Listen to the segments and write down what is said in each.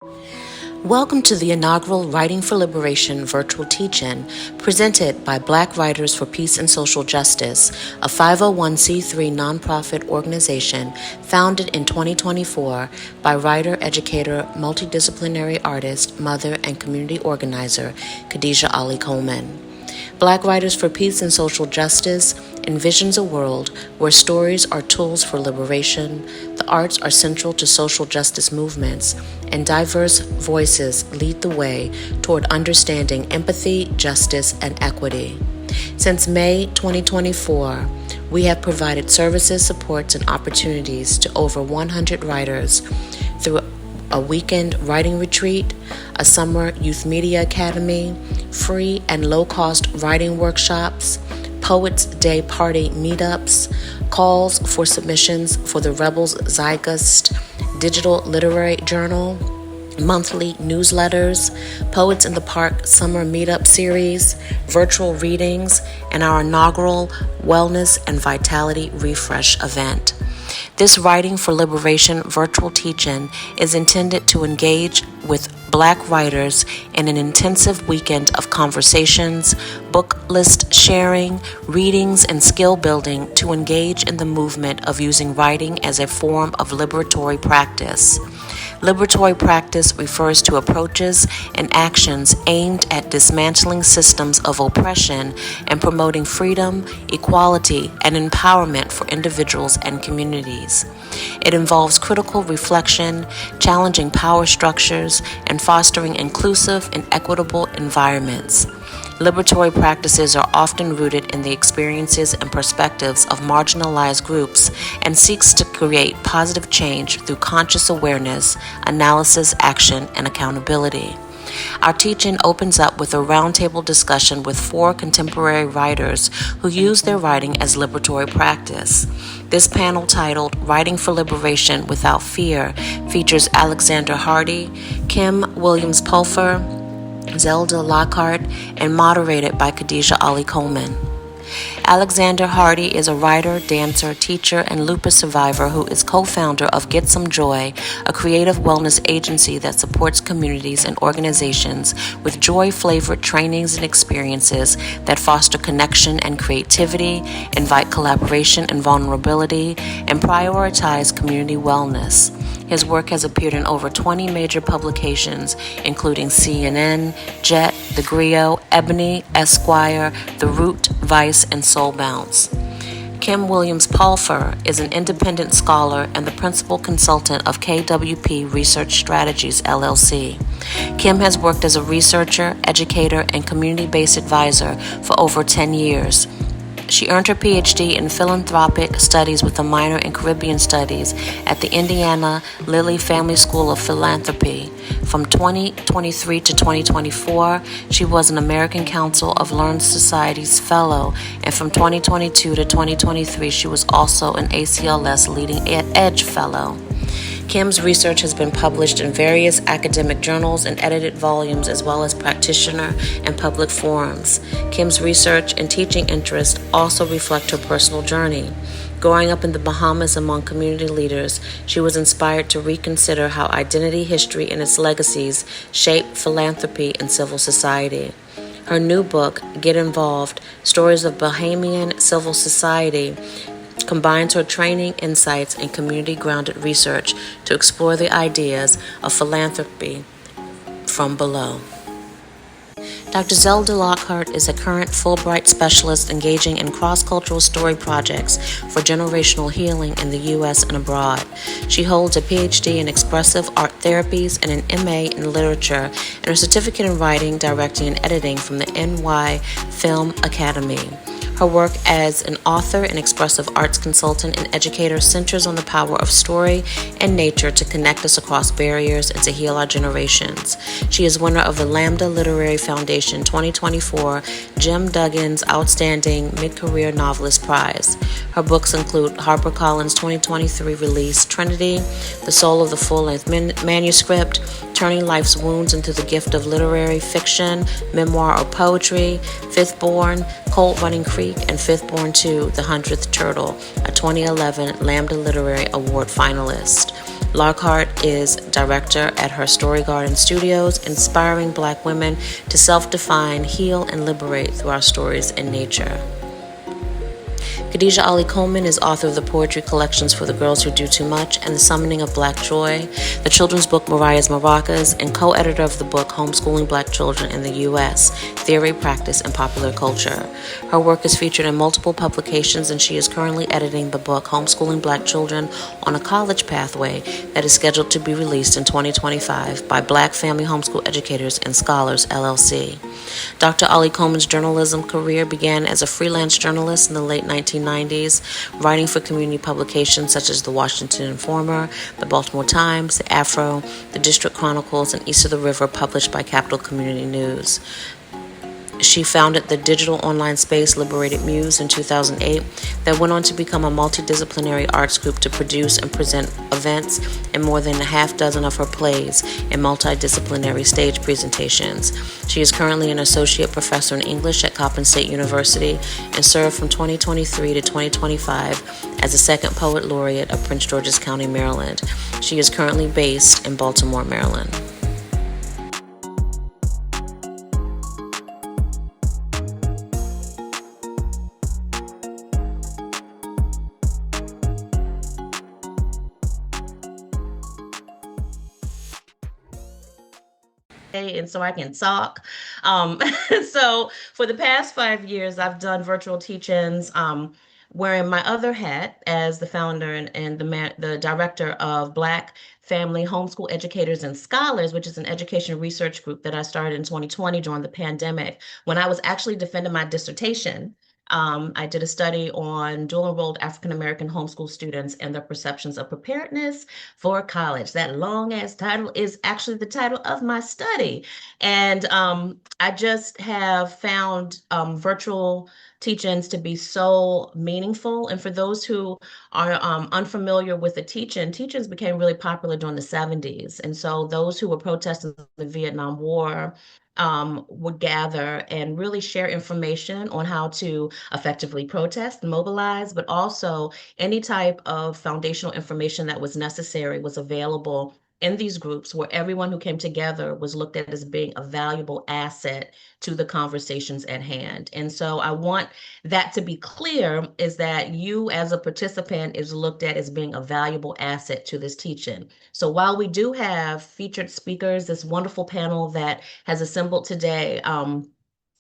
Welcome to the inaugural Writing for Liberation virtual teach-in presented by Black Writers for Peace and Social Justice, a 501c3 nonprofit organization founded in 2024 by writer, educator, multidisciplinary artist, mother, and community organizer Khadijah Ali-Coleman. Black Writers for Peace and Social Justice envisions a world where stories are tools for liberation, the arts are central to social justice movements, and diverse voices lead the way toward understanding empathy, justice, and equity. Since May 2024, we have provided services, supports, and opportunities to over 100 writers through a weekend writing retreat, a summer youth media academy, free and low-cost writing workshops, Poets Day party meetups, calls for submissions for the Rebels Zeitgeist digital literary journal, monthly newsletters, Poets in the Park summer meetup series, virtual readings, and our inaugural Wellness and Vitality Refresh event. This Writing for Liberation virtual teach-in is intended to engage with Black writers in an intensive weekend of conversations, book list sharing, readings, and skill building to engage in the movement of using writing as a form of liberatory practice. Liberatory practice refers to approaches and actions aimed at dismantling systems of oppression and promoting freedom, equality, and empowerment for individuals and communities. It involves critical reflection, challenging power structures, and fostering inclusive and equitable environments. Liberatory practices are often rooted in the experiences and perspectives of marginalized groups and seeks to create positive change through conscious awareness, analysis, action, and accountability. Our teach-in opens up with a roundtable discussion with 4 contemporary writers who use their writing as liberatory practice. This panel, titled Writing for Liberation Without Fear, features Alexander Hardy, Kim Williams-Pulfer, Zelda Lockhart, and moderated by Khadijah Ali-Coleman. Alexander Hardy is a writer, dancer, teacher, and lupus survivor who is co-founder of Get Some Joy, a creative wellness agency that supports communities and organizations with joy-flavored trainings and experiences that foster connection and creativity, invite collaboration and vulnerability, and prioritize community wellness. His work has appeared in over 20 major publications, including CNN, Jet, The Griot, Ebony, Esquire, The Root, Vice, and Soul Bounce. Kim Williams-Pulfer is an independent scholar and the principal consultant of KWP Research Strategies, LLC. Kim has worked as a researcher, educator, and community-based advisor for over 10 years. She earned her PhD in philanthropic studies with a minor in Caribbean studies at the Indiana Lilly Family School of Philanthropy. From 2023 to 2024, she was an American Council of Learned Societies Fellow, and from 2022 to 2023, she was also an ACLS Leading Edge Fellow. Kim's research has been published in various academic journals and edited volumes, as well as practitioner and public forums. Kim's research and teaching interests also reflect her personal journey. Growing up in the Bahamas among community leaders, she was inspired to reconsider how identity, history, and its legacies shape philanthropy and civil society. Her new book, Get Involved: Stories of Bahamian Civil Society, combines her training, insights, and community-grounded research to explore the ideas of philanthropy from below. Dr. Zelda Lockhart is a current Fulbright specialist engaging in cross-cultural story projects for generational healing in the U.S. and abroad. She holds a PhD in expressive art therapies and an MA in literature and a certificate in writing, directing, and editing from the NY Film Academy. Her work as an author and expressive arts consultant and educator centers on the power of story and nature to connect us across barriers and to heal our generations. She is winner of the Lambda Literary Foundation 2024 Jim Duggan's Outstanding Mid-Career Novelist Prize. Her books include HarperCollins 2023 release Trinity, The Soul of the Full-Length Manuscript, Turning Life's Wounds into the Gift of Literary Fiction, Memoir or Poetry, Fifth Born, Cold Running Creek, and Fifth Born 2, The 100th Turtle, a 2011 Lambda Literary Award finalist. Lockhart is director at her Story Garden Studios, inspiring Black women to self define, heal, and liberate through our stories in nature. Khadijah Ali-Coleman is author of the poetry collections For the Girls Who Do Too Much and The Summoning of Black Joy, the children's book Mariah's Maracas, and co-editor of the book Homeschooling Black Children in the U.S., Theory, Practice, and Popular Culture. Her work is featured in multiple publications, and she is currently editing the book Homeschooling Black Children on a College Pathway that is scheduled to be released in 2025 by Black Family Homeschool Educators and Scholars, LLC. Dr. Ali-Coleman's journalism career began as a freelance journalist in the late 1990s, writing for community publications such as the Washington Informer, the Baltimore Times, the Afro, the District Chronicles, and East of the River, published by Capital Community News. She founded the digital online space Liberated Muse in 2008 that went on to become a multidisciplinary arts group to produce and present events in more than a half dozen of her plays and multidisciplinary stage presentations. She is currently an associate professor in English at Coppin State University and served from 2023 to 2025 as a second poet laureate of Prince George's County, Maryland. She is currently based in Baltimore, Maryland. And so I can talk. Um, so for the past 5 years, I've done virtual teach-ins, wearing my other hat as the founder and the director of Black Family Homeschool Educators and Scholars, which is an education research group that I started in 2020 during the pandemic, when I was actually defending my dissertation. I did a study on dual enrolled African American homeschool students and their perceptions of preparedness for college. That long ass title is actually the title of my study. And I just have found virtual teach-ins to be so meaningful. And for those who are unfamiliar with the teach-ins became really popular during the 70s. And so those who were protesting the Vietnam War would gather and really share information on how to effectively protest and mobilize, but also any type of foundational information that was necessary was available in these groups where everyone who came together was looked at as being a valuable asset to the conversations at hand. And so I want that to be clear, is that you as a participant is looked at as being a valuable asset to this teaching. So while we do have featured speakers, this wonderful panel that has assembled today,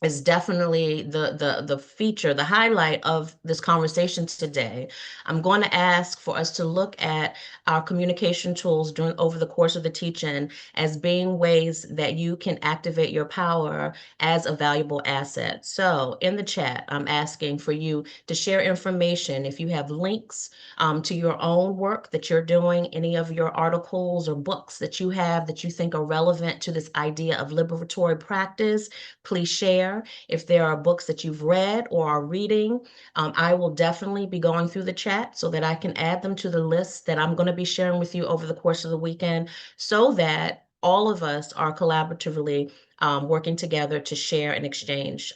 is definitely the feature, the highlight of this conversation today. I'm going to ask for us to look at our communication tools during over the course of the teach-in as being ways that you can activate your power as a valuable asset. So in the chat, I'm asking for you to share information. If you have links to your own work that you're doing, any of your articles or books that you have that you think are relevant to this idea of liberatory practice, please share. If there are books that you've read or are reading, I will definitely be going through the chat so that I can add them to the list that I'm going to be sharing with you over the course of the weekend, so that all of us are collaboratively working together to share and exchange.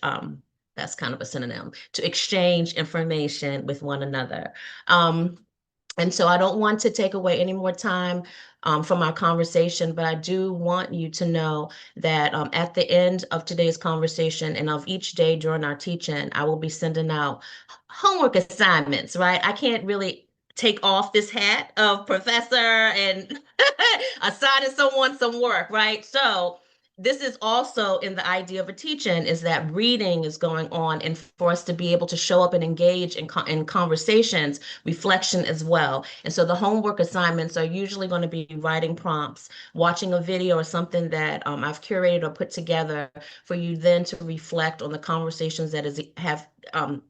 That's kind of a synonym, to exchange information with one another. And so I don't want to take away any more time from our conversation, but I do want you to know that at the end of today's conversation and of each day during our teaching, I will be sending out homework assignments, right? I can't really take off this hat of professor and assigning someone some work, right? So this is also in the idea of a teach-in, is that reading is going on, and for us to be able to show up and engage in conversations, reflection as well. And so the homework assignments are usually going to be writing prompts, watching a video or something that I've curated or put together for you then to reflect on the conversations that have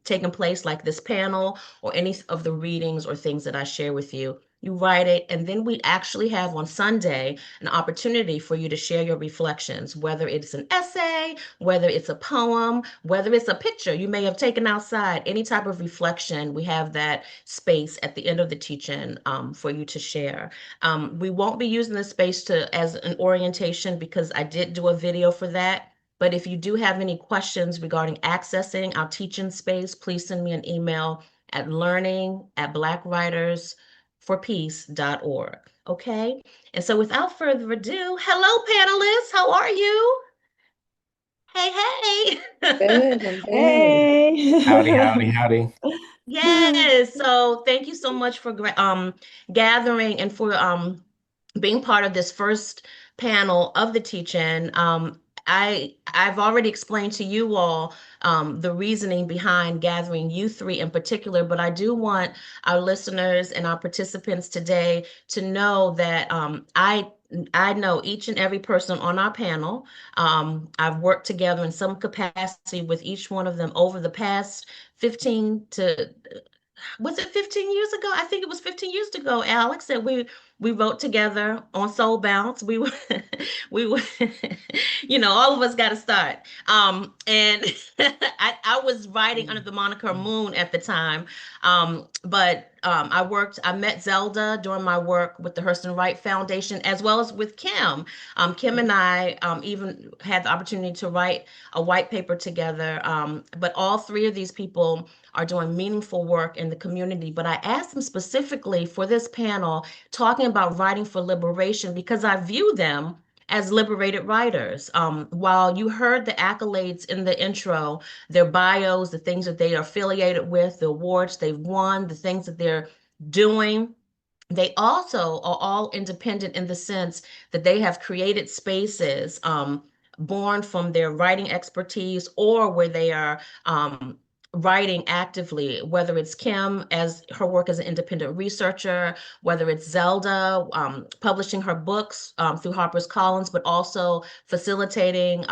taken place, like this panel or any of the readings or things that I share with you. You write it, and then we actually have on Sunday an opportunity for you to share your reflections, whether it's an essay, whether it's a poem, whether it's a picture you may have taken outside, any type of reflection. We have that space at the end of the teach-in for you to share. We won't be using this space as an orientation, because I did do a video for that. But if you do have any questions regarding accessing our teach-in space, please send me an email at learning@blackwritersforpeace.org. Okay. And so without further ado, hello, panelists. How are you? Hey, hey. Good, I'm good. Howdy, Hey. howdy, howdy. Yes. So thank you so much for gathering and for being part of this first panel of the teach-in. I've already explained to you all the reasoning behind gathering you three in particular, but I do want our listeners and our participants today to know that I know each and every person on our panel. I've worked together in some capacity with each one of them over the past 15 to was it 15 years ago? I think it was 15 years ago, Alex, that we wrote together on Soul Bounce. We were we were all of us got to start. And I was writing under the moniker Moon at the time. But I met Zelda during my work with the Hurston Wright Foundation as well as with Kim. Kim and I even had the opportunity to write a white paper together. But all three of these people are doing meaningful work in the community. But I asked them specifically for this panel talking about writing for liberation because I view them as liberated writers. While you heard the accolades in the intro, their bios, the things that they are affiliated with, the awards they've won, the things that they're doing, they also are all independent in the sense that they have created spaces born from their writing expertise or where they are writing actively, whether it's Kim as her work as an independent researcher, whether it's Zelda publishing her books through HarperCollins, but also facilitating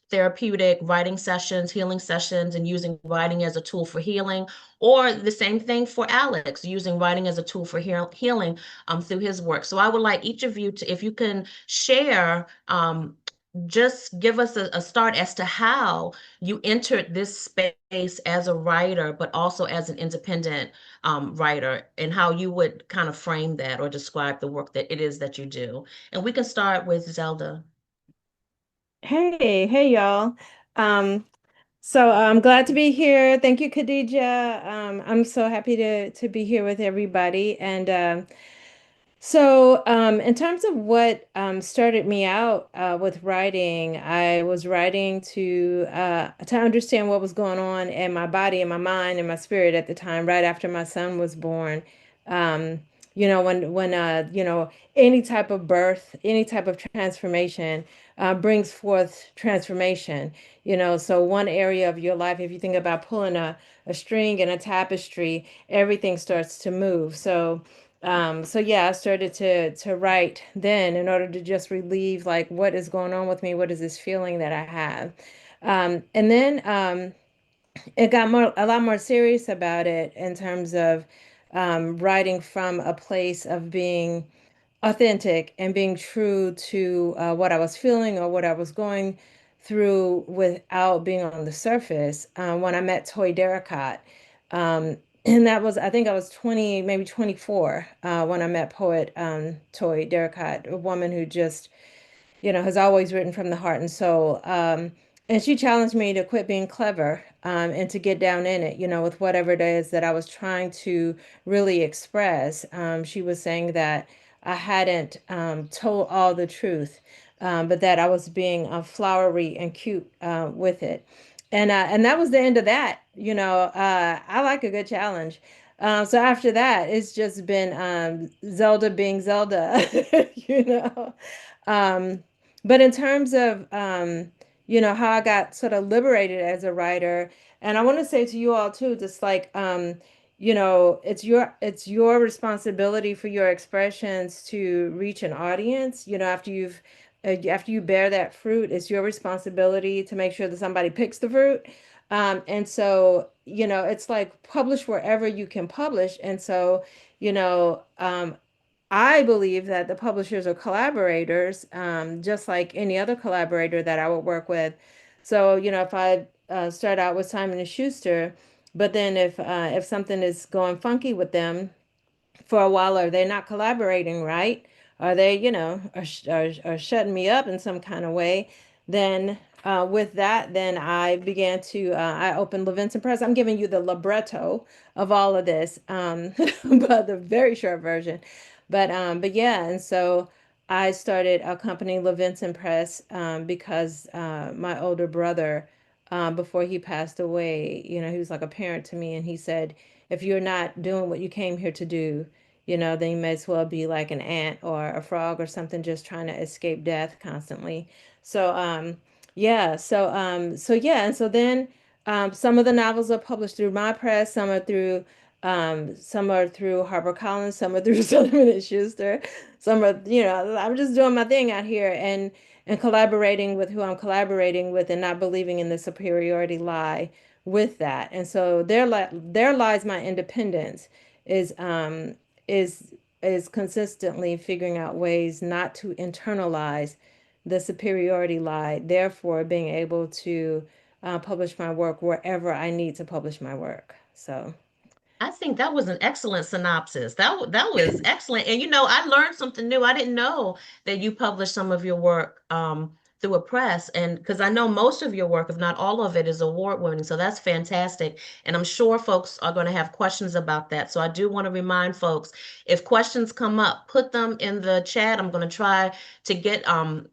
therapeutic writing sessions, healing sessions, and using writing as a tool for healing. Or the same thing for Alex, using writing as a tool for healing through his work. So I would like each of you to, if you can share, just give us a start as to how you entered this space as a writer, but also as an independent writer, and how you would kind of frame that or describe the work that it is that you do. And we can start with Zelda. Hey, y'all. Um, so I'm glad to be here. Thank you, Khadijah. I'm so happy to be here with everybody. And in terms of what started me out with writing, I was writing to understand what was going on in my body, and my mind, and my spirit at the time, right after my son was born. Um, when any type of birth, any type of transformation brings forth transformation. So one area of your life, if you think about pulling a string in a tapestry, everything starts to move. So yeah, I started to write then in order to just relieve like what is going on with me, what is this feeling that I have. And then it got a lot more serious about it in terms of writing from a place of being authentic and being true to what I was feeling or what I was going through without being on the surface. When I met Toy Derricott, um, and that was, I think I was 20, maybe 24, when I met poet Toy Derricott, a woman who just has always written from the heart and soul. And she challenged me to quit being clever and to get down in it, with whatever it is that I was trying to really express. She was saying that I hadn't told all the truth, but that I was being flowery and cute with it. And that was the end of that. I like a good challenge. So after that, it's just been Zelda being Zelda, you know. Um, but in terms of how I got sort of liberated as a writer, and I want to say to you all too, just like it's your responsibility for your expressions to reach an audience. After you bear that fruit, it's your responsibility to make sure that somebody picks the fruit. And so, it's like publish wherever you can publish. And so, you know, um, I believe that the publishers are collaborators, just like any other collaborator that I would work with. So, if I start out with Simon and Schuster, but then if something is going funky with them, for a while, are they not collaborating, right? Are they, are shutting me up in some kind of way? Then with that, then I opened Levinson Press. I'm giving you the libretto of all of this, but the very short version. But yeah, and so I started accompanying Levinson Press because my older brother, before he passed away, he was like a parent to me, and he said, if you're not doing what you came here to do, then you may as well be like an ant or a frog or something, just trying to escape death constantly. So yeah, and so then some of the novels are published through my press, some are through HarperCollins, some are through Southern and Schuster, some are, I'm just doing my thing out here and collaborating with who I'm collaborating with and not believing in the superiority lie with that. And so there lies my independence is is is consistently figuring out ways not to internalize the superiority lie, therefore being able to publish my work wherever I need to publish my work. So. I think that was an excellent synopsis. That was excellent. And I learned something new. I didn't know that you published some of your work through a press, and because I know most of your work, if not all of it, is award winning. So that's fantastic. And I'm sure folks are going to have questions about that. So I do want to remind folks, if questions come up, put them in the chat. I'm going to try to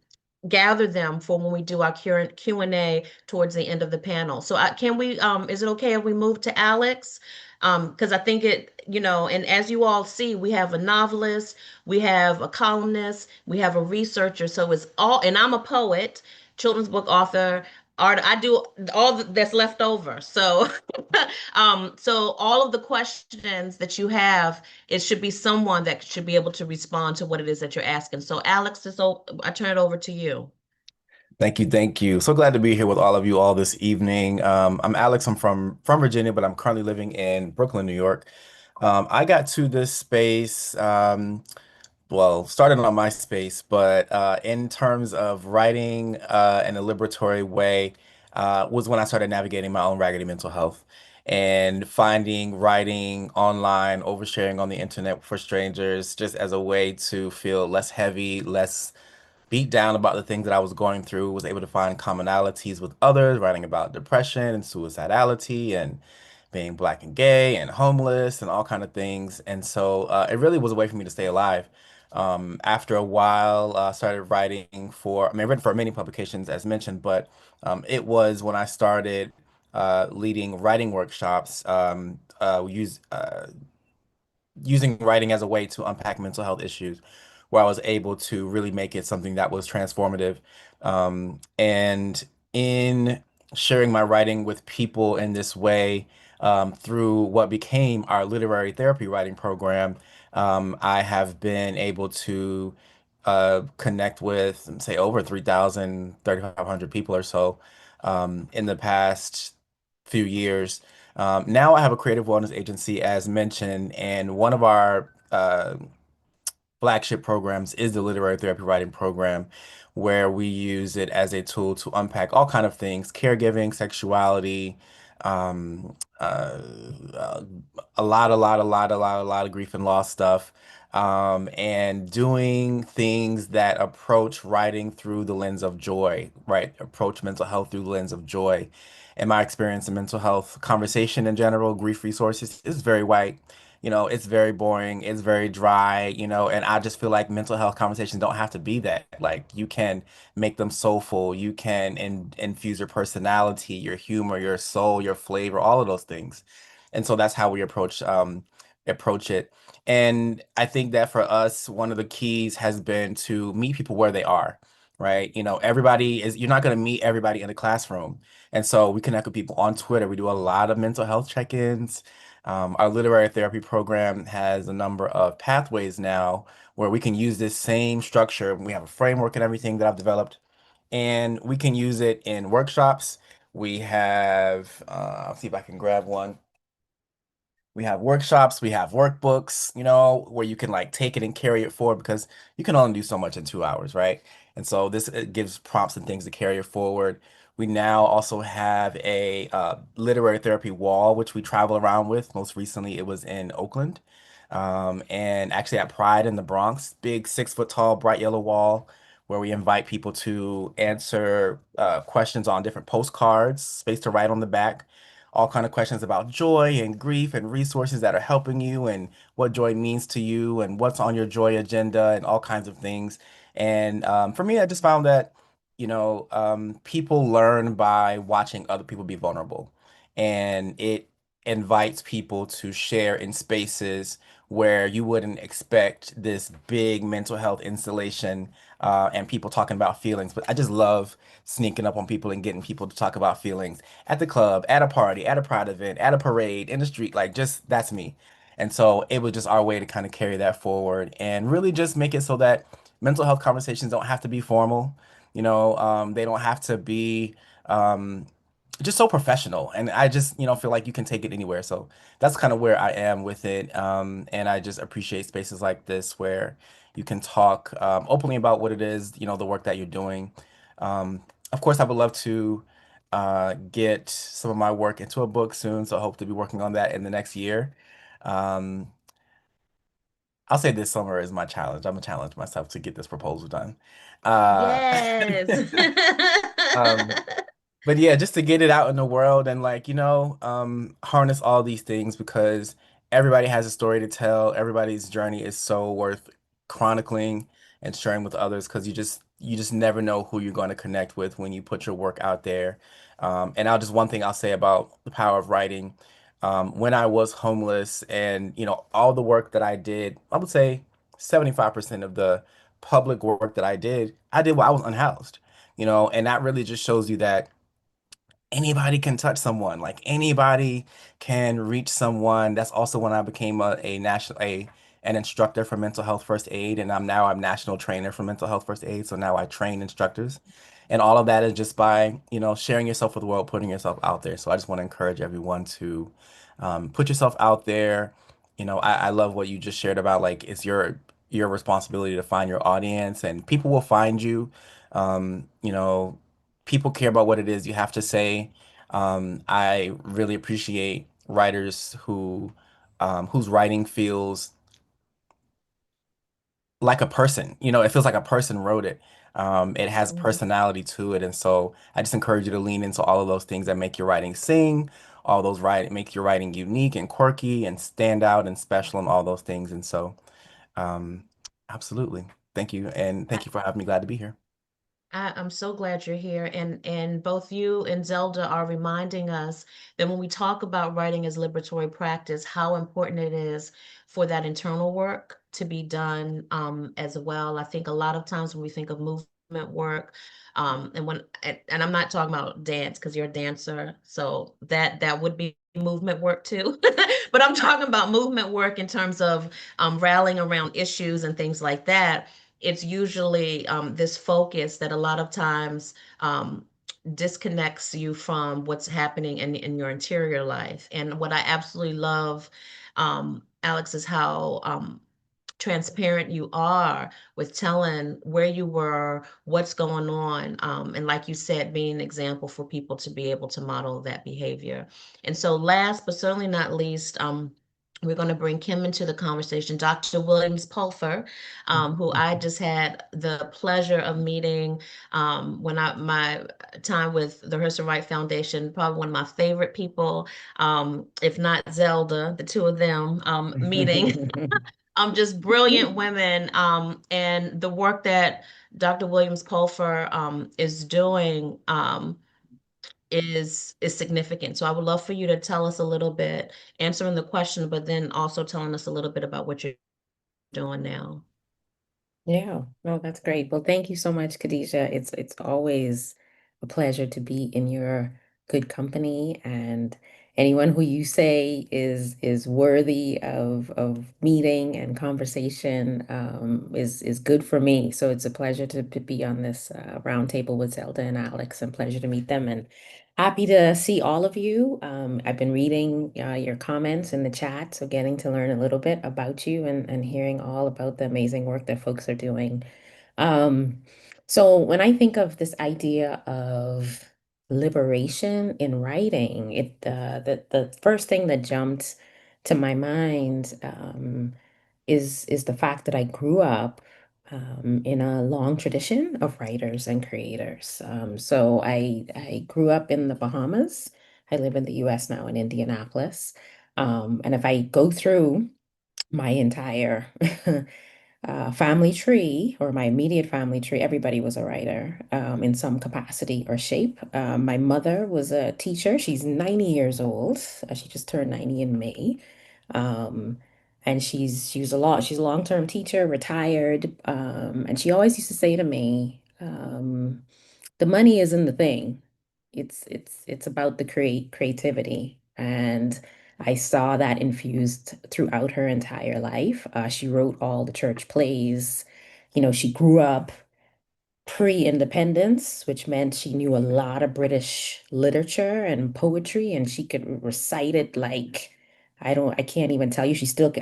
gather them for when we do our Q&A towards the end of the panel. So can we, is it okay if we move to Alex? Because I think and as you all see, we have a novelist, we have a columnist, we have a researcher. So it's all, and I'm a poet, children's book author, art. I do that's left over. So, so all of the questions that you have, it should be someone that should be able to respond to what it is that you're asking. So, Alex, I turn it over to you. Thank you, thank you. So glad to be here with all of you all this evening. I'm Alex. I'm from Virginia, but I'm currently living in Brooklyn, New York. I got to this space, well, started on MySpace, but in terms of writing in a liberatory way, was when I started navigating my own raggedy mental health and finding writing online, oversharing on the internet for strangers, just as a way to feel less heavy, less beat down about the things that I was going through, was able to find commonalities with others, writing about depression and suicidality and being black and gay and homeless and all kind of things. And so it really was a way for me to stay alive. After a while, started writing for, I mean, I've written for many publications as mentioned, but it was when I started leading writing workshops, using writing as a way to unpack mental health issues, where I was able to really make it something that was transformative. And in sharing my writing with people in this way, through what became our literary therapy writing program, I have been able to connect with, say, over 3,000, 3,500 people or so in the past few years. Now I have a creative wellness agency, as mentioned, and one of our flagship programs is the literary therapy writing program, where we use it as a tool to unpack all kind of things, caregiving, sexuality, um, uh, uh, a lot of grief and loss stuff, and doing things that approach writing through the lens of joy, right? Approach mental health through the lens of joy. In my experience in mental health conversation in general, grief resources is very white. It's very boring, it's very dry, and I just feel like mental health conversations don't have to be that. Like, you can make them soulful, you can infuse your personality, your humor, your soul, your flavor, all of those things. And so that's how we approach it. And I think that for us, one of the keys has been to meet people where they are, right? You're not going to meet everybody in the classroom. And so we connect with people on Twitter. We do a lot of mental health check-ins. Our literary therapy program has a number of pathways now where we can use this same structure. We have a framework and everything that I've developed, and we can use it in workshops. We have, I'll see if I can grab one. We have workshops, we have workbooks, where you can like take it and carry it forward, because you can only do so much in 2 hours, right? And so this gives prompts and things to carry it forward. We now also have a literary therapy wall, which we travel around with. Most recently, it was in Oakland, and actually at Pride in the Bronx, big 6 foot tall, bright yellow wall, where we invite people to answer questions on different postcards, space to write on the back. all kind of questions about joy and grief and resources that are helping you and what joy means to you and what's on your joy agenda and all kinds of things. And for me, I just found that, people learn by watching other people be vulnerable. And it invites people to share in spaces where you wouldn't expect this big mental health installation and people talking about feelings. But I just love sneaking up on people and getting people to talk about feelings at the club, at a party, at a pride event, at a parade, in the street. Like, just that's me. And so it was just our way to kind of carry that forward and really just make it so that mental health conversations don't have to be formal. They don't have to be um, just so professional. And I just, feel like you can take it anywhere. So that's kind of where I am with it. And I just appreciate spaces like this where you can talk openly about what it is, the work that you're doing. Of course, I would love to get some of my work into a book soon. So I hope to be working on that in the next year. Um, I'll say this summer is my challenge. I'm gonna challenge myself to get this proposal done. Uh, Yes. um, but yeah, just to get it out in the world and harness all these things because everybody has a story to tell. Everybody's journey is so worth chronicling and sharing with others because you just never know who you're going to connect with when you put your work out there. And one thing I'll say about the power of writing. When I was homeless and all the work that I did, I would say 75% of the public work that I did while I was unhoused. And that really just shows you that anybody can touch someone. Like anybody can reach someone. That's also when I became an instructor for mental health first aid, and I'm national trainer for mental health first aid. So now I train instructors, and all of that is just by sharing yourself with the world, putting yourself out there. So I just want to encourage everyone to put yourself out there. I love what you just shared about like it's your responsibility to find your audience, and people will find you. Um, you know, People care about what it is you have to say. I really appreciate writers whose writing feels like a person. It feels like a person wrote it. It has Mhm. personality to it, and so I just encourage you to lean into all of those things that make your writing sing, all those write make your writing unique and quirky and stand out and special and all those things. And so, um, absolutely, thank you, and thank you for having me. Glad to be here. I'm so glad you're here, and both you and Zelda are reminding us that when we talk about writing as liberatory practice, how important it is for that internal work to be done as well. I think a lot of times when we think of movement work, and I'm not talking about dance because you're a dancer, so that would be movement work too. But I'm talking about movement work in terms of rallying around issues and things like that. It's usually this focus that a lot of times disconnects you from what's happening in your interior life. And what I absolutely love, Alex, is how transparent you are with telling where you were, what's going on, and like you said, being an example for people to be able to model that behavior. And so, last but certainly not least, we're going to bring Kim into the conversation, Dr. Williams-Pulfer, who I just had the pleasure of meeting when my time with the Hearst and Wright Foundation, probably one of my favorite people, if not Zelda, the two of them meeting. Just brilliant women. And the work that Dr. Williams-Pulfer is doing is significant. So I would love for you to tell us a little bit, answering the question, but then also telling us a little bit about what you're doing now. Yeah, no, that's great. Well, thank you so much, Khadijah. It's always a pleasure to be in your good company, and anyone who you say is worthy of meeting and conversation is good for me. So it's a pleasure to be on this roundtable with Zelda and Alex, and pleasure to meet them, and happy to see all of you. I've been reading your comments in the chat, so getting to learn a little bit about you and hearing all about the amazing work that folks are doing. Um, so when I think of this idea of liberation in writing, the first thing that jumped to my mind is the fact that I grew up in a long tradition of writers and creators. So I grew up in the Bahamas, I live in the US now in Indianapolis. And if I go through my entire family tree or my immediate family tree, everybody was a writer in some capacity or shape. My mother was a teacher. She's 90 years old. She just turned 90 in May. Um, and she's a long-term teacher, retired. And she always used to say to me, the money isn't the thing. It's about the creativity. And I saw that infused throughout her entire life. She wrote all the church plays. She grew up pre-independence, which meant she knew a lot of British literature and poetry, and she could recite it like I can't even tell you.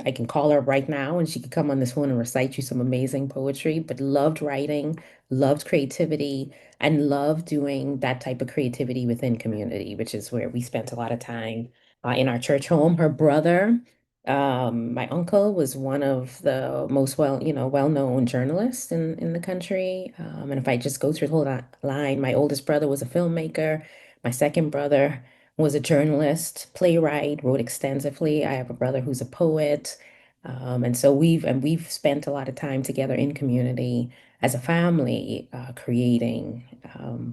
I can call her right now and she could come on this phone and recite you some amazing poetry, but loved writing, loved creativity, and loved doing that type of creativity within community, which is where we spent a lot of time in our church home. Her brother, my uncle was one of the most well-known journalists in the country. And if I just go through the whole line, my oldest brother was a filmmaker. My second brother was a journalist, playwright, wrote extensively. I have a brother who's a poet. And so we've spent a lot of time together in community as a family, creating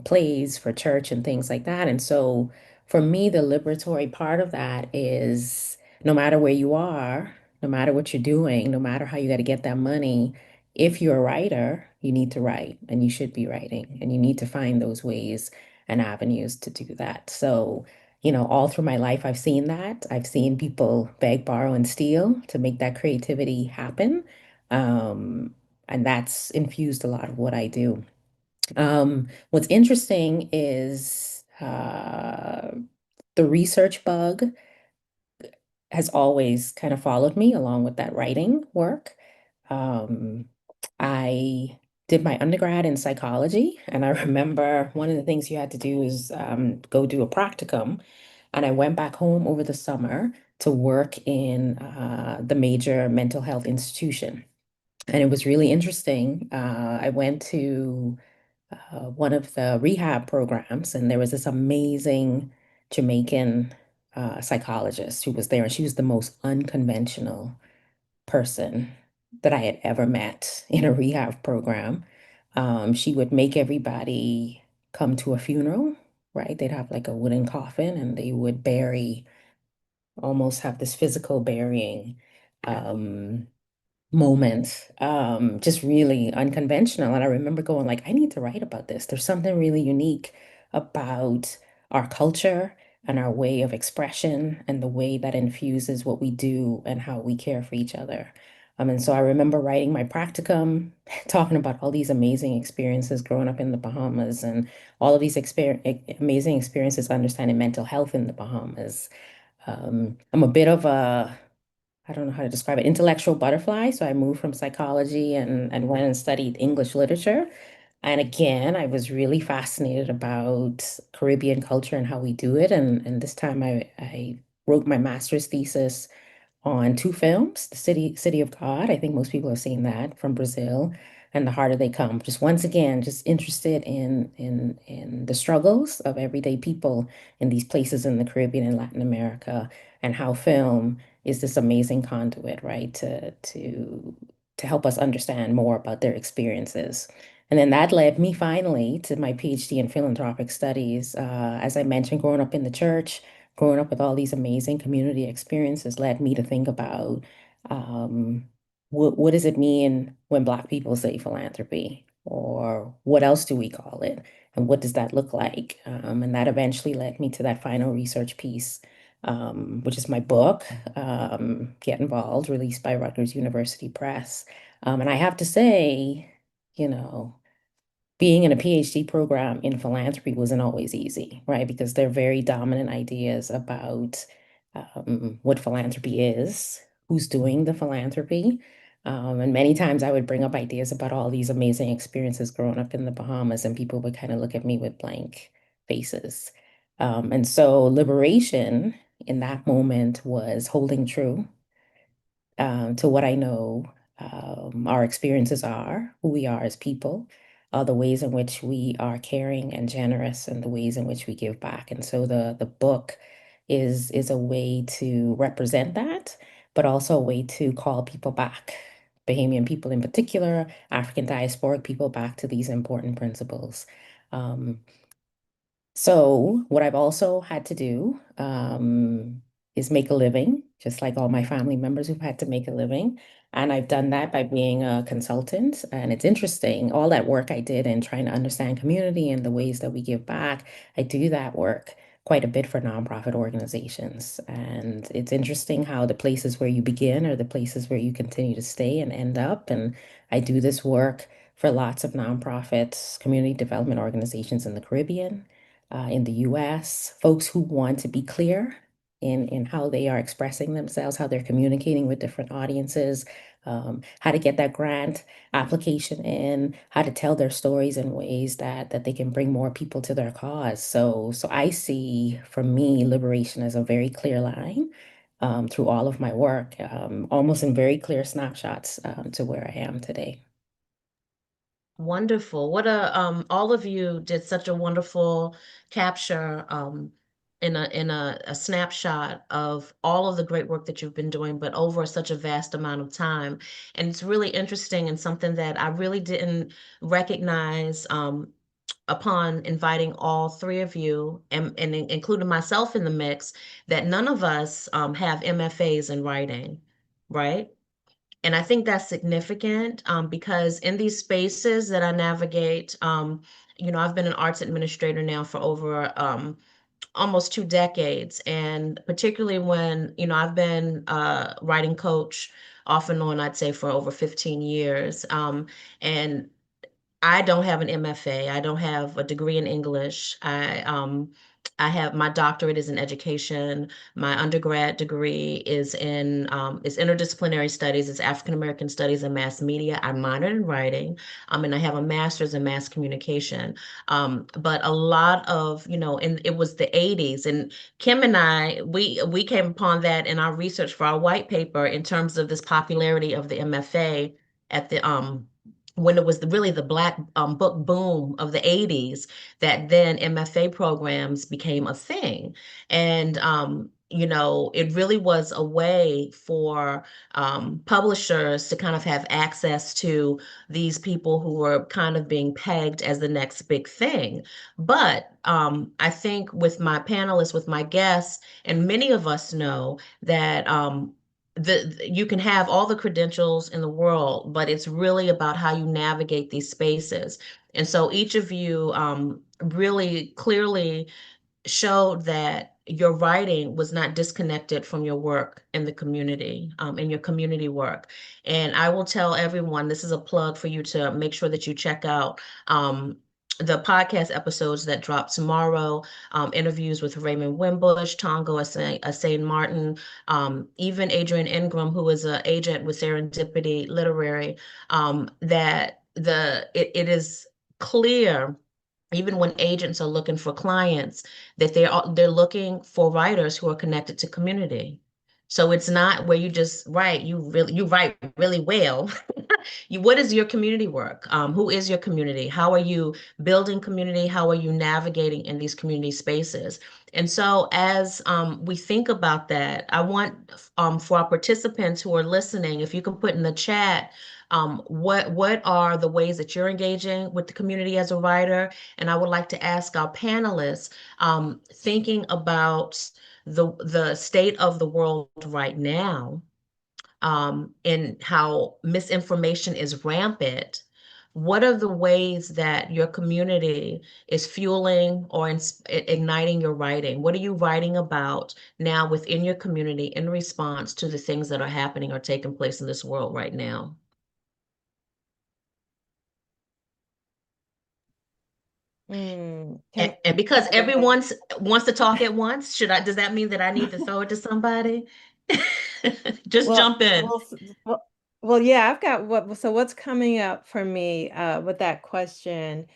plays for church and things like that. And so for me, the liberatory part of that is no matter where you are, no matter what you're doing, no matter how you got to get that money, if you're a writer, you need to write and you should be writing and you need to find those ways and avenues to do that. So, all through my life, I've seen that. I've seen people beg, borrow, and steal to make that creativity happen. Um, and that's infused a lot of what I do. What's interesting is the research bug has always kind of followed me along with that writing work. Um, I did my undergrad in psychology, and I remember one of the things you had to do is go do a practicum. And I went back home over the summer to work in the major mental health institution. And it was really interesting. I went to one of the rehab programs, and there was this amazing Jamaican psychologist who was there, and she was the most unconventional person that I had ever met in a rehab program. She would make everybody come to a funeral, right? They'd have like a wooden coffin, and they would almost have this physical burying. Um, moment, just really unconventional. And I remember going like, I need to write about this. There's something really unique about our culture and our way of expression and the way that infuses what we do and how we care for each other. And so I remember writing my practicum, talking about all these amazing experiences growing up in the Bahamas and all of these amazing experiences understanding mental health in the Bahamas. I'm a bit of a I don't know how to describe it, intellectual butterfly. So I moved from psychology and went and studied English literature. And again, I was really fascinated about Caribbean culture and how we do it. And this time I wrote my master's thesis on two films, The City of God. I think most people have seen that from Brazil, and The Harder They Come. Just once again, just interested in the struggles of everyday people in these places in the Caribbean and Latin America, and how film is this amazing conduit, right, to help us understand more about their experiences. And then that led me finally to my PhD in philanthropic studies. As I mentioned, growing up in the church, growing up with all these amazing community experiences led me to think about um, what does it mean when Black people say philanthropy, or what else do we call it, and what does that look like? And that eventually led me to that final research piece, which is my book, Get Involved, released by Rutgers University Press. And I have to say, you know, being in a PhD program in philanthropy wasn't always easy, right? Because there are very dominant ideas about what philanthropy is, who's doing the philanthropy. And many times I would bring up ideas about all these amazing experiences growing up in the Bahamas, and people would kind of look at me with blank faces. And so liberation in that moment was holding true to what I know our experiences are, who we are as people, are the ways in which we are caring and generous and the ways in which we give back. And so the book is a way to represent that, but also a way to call people back, Bahamian people in particular, African diasporic people back to these important principles. Um, so what I've also had to do is make a living, just like all my family members who've had to make a living. And I've done that by being a consultant. And it's interesting, all that work I did in trying to understand community and the ways that we give back, I do that work quite a bit for nonprofit organizations. And it's interesting how the places where you begin are the places where you continue to stay and end up. And I do this work for lots of nonprofits, community development organizations in the Caribbean, in the US, folks who want to be clear in how they are expressing themselves, how they're communicating with different audiences, how to get that grant application in, how to tell their stories in ways that they can bring more people to their cause. So I see, for me, liberation as a very clear line through all of my work, almost in very clear snapshots to where I am today. Wonderful. What a all of you did such a wonderful capture in a snapshot of all of the great work that you've been doing, but over such a vast amount of time. And it's really interesting and something that I really didn't recognize upon inviting all three of you and including myself in the mix, that none of us have MFAs in writing, right? And I think that's significant because in these spaces that I navigate, I've been an arts administrator now for over almost 2 decades. And particularly when, I've been a writing coach off and on, I'd say for over 15 years. And I don't have an MFA. I don't have a degree in English. I have my doctorate is in education. My undergrad degree is interdisciplinary studies. It's African American studies and mass media. I minored in writing, and I have a master's in mass communication. But a lot of and it was the '80s, and Kim and I we came upon that in our research for our white paper in terms of this popularity of the MFA at the when it was really the Black book boom of the '80s, that then MFA programs became a thing. And, it really was a way for publishers to kind of have access to these people who were kind of being pegged as the next big thing. But I think with my panelists, with my guests, and many of us know that you can have all the credentials in the world, but it's really about how you navigate these spaces. And so each of you really clearly showed that your writing was not disconnected from your work in the community, in your community work. And I will tell everyone, this is a plug for you to make sure that you check out the podcast episodes that drop tomorrow, interviews with Raymond Wimbush, Tongo Asane Martin, even Adrian Ingram, who is an agent with Serendipity Literary, that it is clear, even when agents are looking for clients, that they're looking for writers who are connected to community. So it's not where you just write, you write really well. What is your community work? Who is your community? How are you building community? How are you navigating in these community spaces? And so as we think about that, I want for our participants who are listening, if you can put in the chat, what are the ways that you're engaging with the community as a writer? And I would like to ask our panelists, thinking about the state of the world right now, and how misinformation is rampant, what are the ways that your community is fueling or igniting your writing? What are you writing about now within your community in response to the things that are happening or taking place in this world right now? And because everyone wants to talk at once, does that mean that I need to throw it to somebody? Just Well, jump in. well, well, yeah, I've got what's coming up for me with that question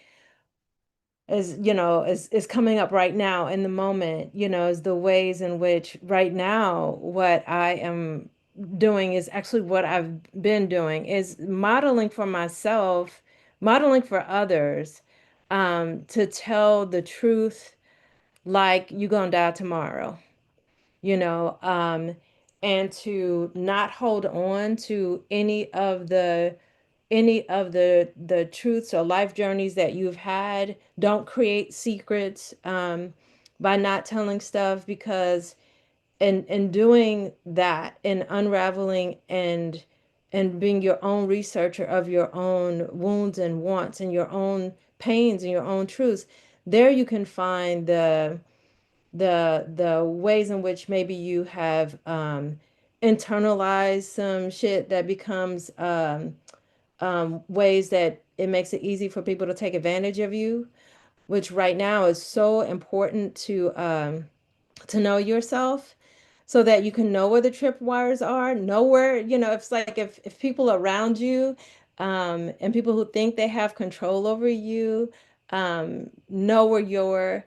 is coming up right now in the moment, is the ways in which right now what I am doing is actually what I've been doing is modeling for myself modeling for others, to tell the truth like you gonna die tomorrow, you know, and to not hold on to any of the truths or life journeys that you've had. Don't create secrets, by not telling stuff, because in doing that and unraveling and being your own researcher of your own wounds and wants and your own pains and your own truths, there you can find the ways in which maybe you have internalized some shit that becomes ways that it makes it easy for people to take advantage of you, which right now is so important to know yourself so that you can know where the tripwires are, know where, it's like if people around you, and people who think they have control over you, know where your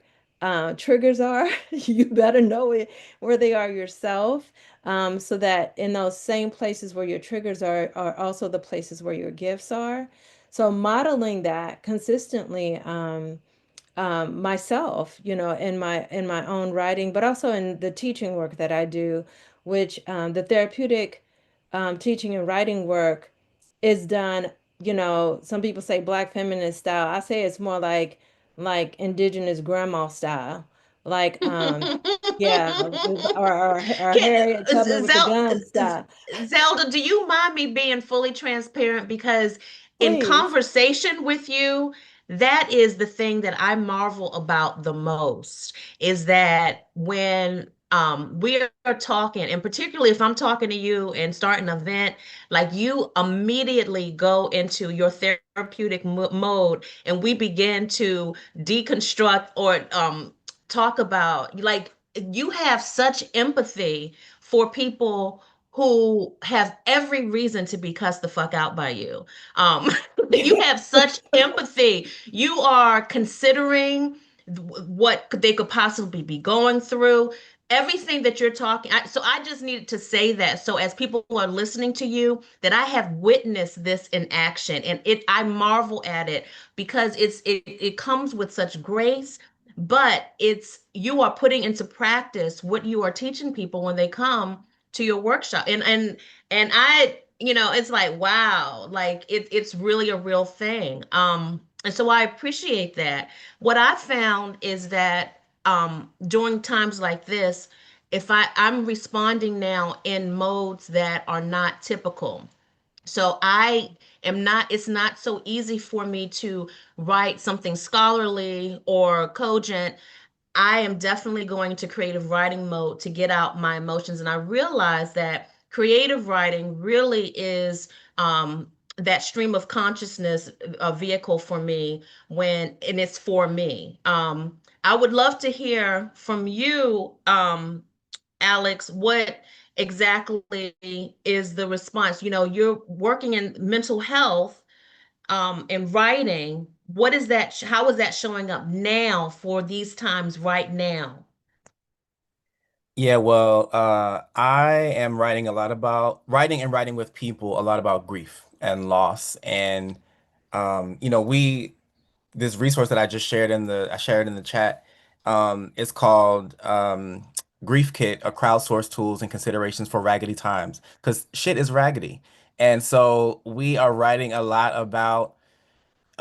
triggers are, you better know where they are yourself, so that in those same places where your triggers are also the places where your gifts are. So modeling that consistently, myself, in my own writing, but also in the teaching work that I do, which the therapeutic teaching and writing work is done. Some people say Black feminist style. I say it's more like indigenous grandma style, like yeah, or Harriet Tubman with the gun style. Zelda, do you mind me being fully transparent? Because in Please. conversation with you, that is the thing that I marvel about the most, is that when we are talking, and particularly if I'm talking to you and start an event, like you immediately go into your therapeutic mode and we begin to deconstruct or talk about, like, you have such empathy for people who have every reason to be cussed the fuck out by you. Um, you have such empathy. You are considering what they could possibly be going through. Everything that you're talking. So I just needed to say that. So as people are listening to you, that I have witnessed this in action, and I marvel at it because it comes with such grace, but it's you are putting into practice what you are teaching people when they come to your workshop. And I, it's like, wow, like it's really a real thing. And so I appreciate that. What I found is that during times like this, if I'm responding now in modes that are not typical. So I am not, it's not so easy for me to write something scholarly or cogent. I am definitely going to creative writing mode to get out my emotions. And I realize that creative writing really is that stream of consciousness, a vehicle for me and it's for me. I would love to hear from you, Alex, what exactly is the response? You're working in mental health, and writing. What is that? How is that showing up now for these times right now? Yeah, well, I am writing a lot about writing and writing with people a lot about grief and loss. And we this resource that I shared in the chat, is called Grief Kit, a crowdsourced tools and considerations for raggedy times. Because shit is raggedy. And so we are writing a lot about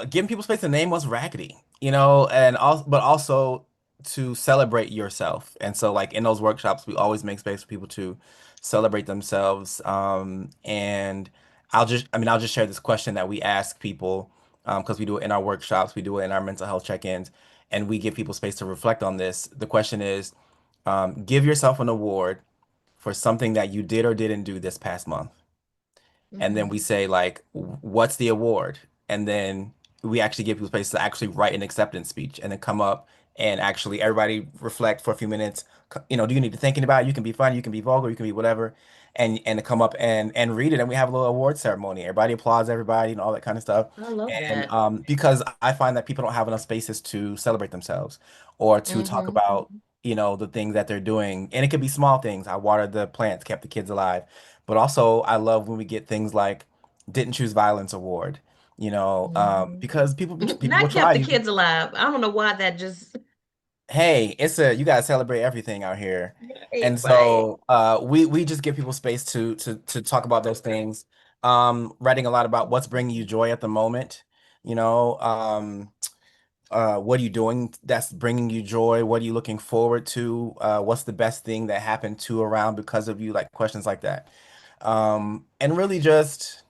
giving people space to name what's raggedy, and also, but also to celebrate yourself. And so, like in those workshops, we always make space for people to celebrate themselves. And I'll just share this question that we ask people, because we do it in our workshops, we do it in our mental health check-ins, and we give people space to reflect on this. The question is, give yourself an award for something that you did or didn't do this past month. And then Mhm. we say like, what's the award? And then we actually give people space to actually write an acceptance speech and then come up and actually everybody reflect for a few minutes. Do you need to thinking about it? You can be funny, you can be vulgar, you can be whatever, and to come up and read it. And we have a little award ceremony. Everybody applauds everybody and all that kind of stuff. I love And that. because I find that people don't have enough spaces to celebrate themselves or to talk Hmm. about, the things that they're doing. And it could be small things. I watered the plants, kept the kids alive. But also, I love when we get things like didn't choose violence award. Mhm. because people will That try kept the you. kids alive. I don't know why that just Hey, you gotta celebrate everything out here. right, And right. so we just give people space to talk about those things. Writing a lot about what's bringing you joy at the moment, you know, what are you doing that's bringing you joy? What are you looking forward to? What's the best thing that happened to around because of you? Like questions like that. And really just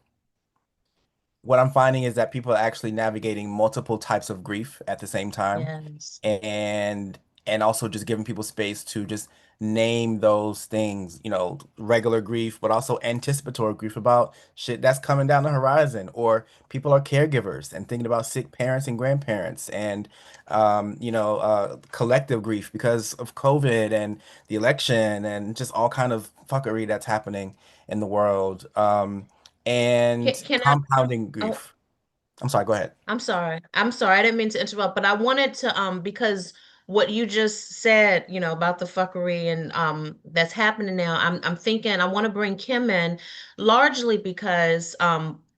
what I'm finding is that people are actually navigating multiple types of grief at the same time, Yes. and also just giving people space to just name those things, regular grief, but also anticipatory grief about shit that's coming down the horizon, or people are caregivers and thinking about sick parents and grandparents, and collective grief because of COVID and the election and just all kind of fuckery that's happening in the world. And Can I? compounding Oh, grief. I'm sorry, go ahead. I'm sorry. I'm sorry. I didn't mean to interrupt, but I wanted to because what you just said, about the fuckery and that's happening now, I'm thinking I want to bring Kim in largely because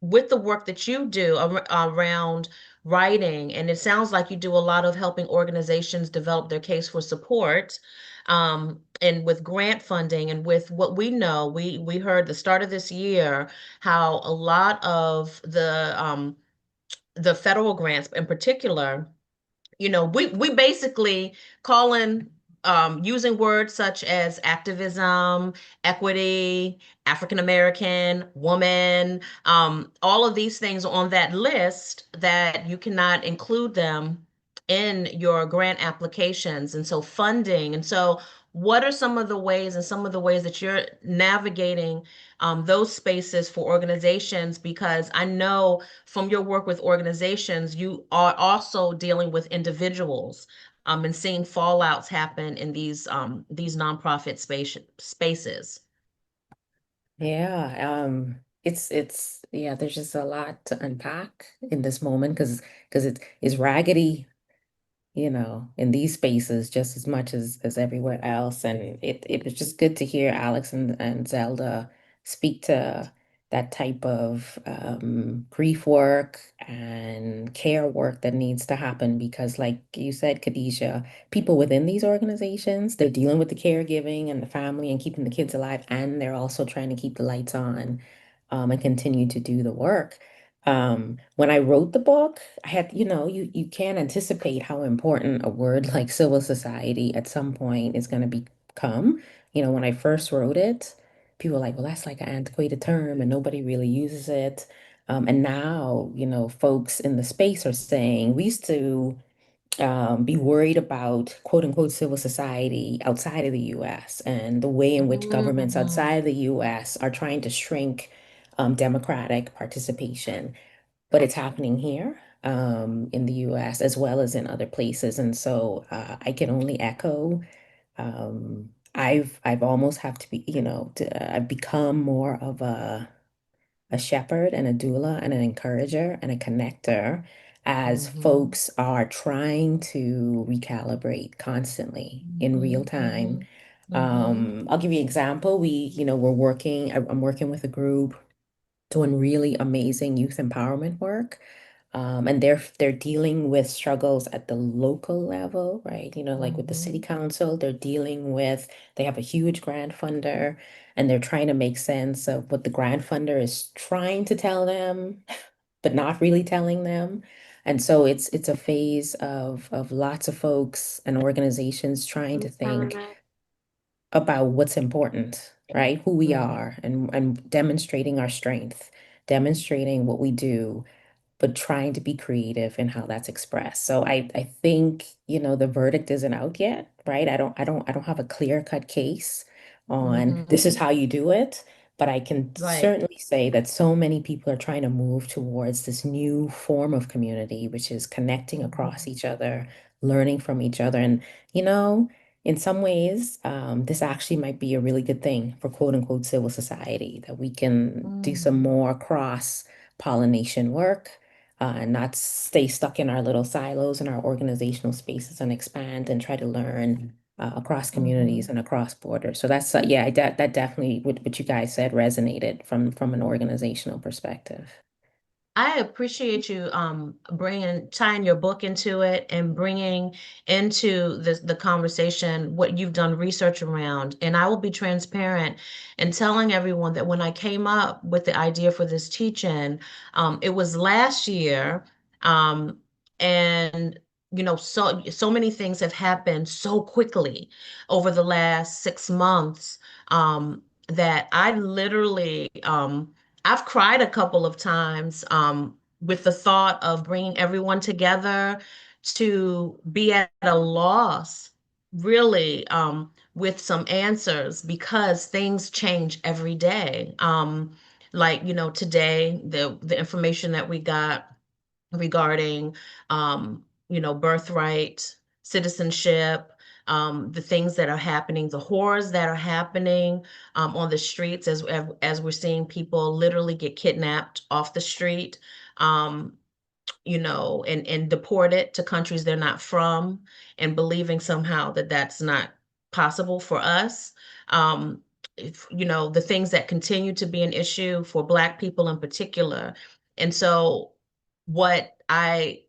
with the work that you do around writing, and it sounds like you do a lot of helping organizations develop their case for support. And with grant funding and with what we know, we heard the start of this year how a lot of the federal grants in particular, we basically call in using words such as activism, equity, African American, woman, all of these things on that list that you cannot include them in your grant applications. And so funding. And so what are some of the ways and some of the ways that you're navigating those spaces for organizations? Because I know from your work with organizations, you are also dealing with individuals and seeing fallouts happen in these nonprofit spaces. Yeah, yeah, there's just a lot to unpack in this moment because it's raggedy, in these spaces just as much as everywhere else. And it was just good to hear Alex and Zelda speak to that type of grief work and care work that needs to happen because, like you said, Khadijah, people within these organizations, they're dealing with the caregiving and the family and keeping the kids alive, and they're also trying to keep the lights on and continue to do the work. When I wrote the book, I had, you can't anticipate how important a word like civil society at some point is going to become. When I first wrote it, people were like, well, that's like an antiquated term and nobody really uses it. And now, folks in the space are saying we used to be worried about quote unquote civil society outside of the US and the way in which governments outside Mhm. of the US are trying to shrink democratic participation, but it's happening here in the US as well as in other places. And so I can only echo. I've almost have to be, I've become more of a shepherd and a doula and an encourager and a connector as Mhm. folks are trying to recalibrate constantly in real Mhm. time. Mhm. Mhm. I'll give you an example. I'm working with a group doing really amazing youth empowerment work. And they're dealing with struggles at the local level, right? Like with the city Mhm. council, they have a huge grant funder, and they're trying to make sense of what the grant funder is trying to tell them, but not really telling them. And so it's a phase of lots of folks and organizations trying to think about what's important, right? Who we Mhm. are and demonstrating our strength, demonstrating what we do, but trying to be creative in how that's expressed. So I think, the verdict isn't out yet, right? I don't have a clear-cut case on this is Mhm. how you do it, but I can Right. certainly say that so many people are trying to move towards this new form of community, which is connecting across Mhm. each other, learning from each other. And, you know, in some ways, this actually might be a really good thing for quote unquote civil society, that we can do some Mm. more cross-pollination work and not stay stuck in our little silos and our organizational spaces and expand and try to learn across communities Mhm. and across borders. So that's yeah, that definitely what you guys said resonated from an organizational perspective. I appreciate you bringing tying your book into it and bringing into the conversation what you've done research around. And I will be transparent in telling everyone that when I came up with the idea for this teaching, it was last year, um, and so many things have happened so quickly over the last 6 months, that I literally I've cried a couple of times, with the thought of bringing everyone together to be at a loss, really, with some answers because things change every day. Like, today, the information that we got regarding, birthright, citizenship, the things that are happening, the horrors that are happening, on the streets, as we're seeing people literally get kidnapped off the street, um, and deported to countries they're not from, and believing somehow that that's not possible for us. Um, the things that continue to be an issue for Black people in particular. And so what I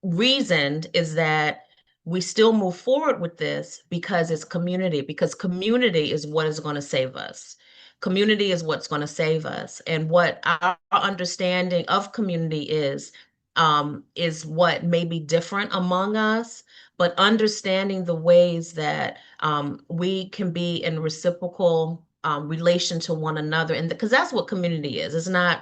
reasoned is that we still move forward with this because it's community, because community is what is going to save us. Community is what's going to save us. And what our understanding of community is what may be different among us, but understanding the ways that we can be in reciprocal relation to one another. And because that's what community is. It's not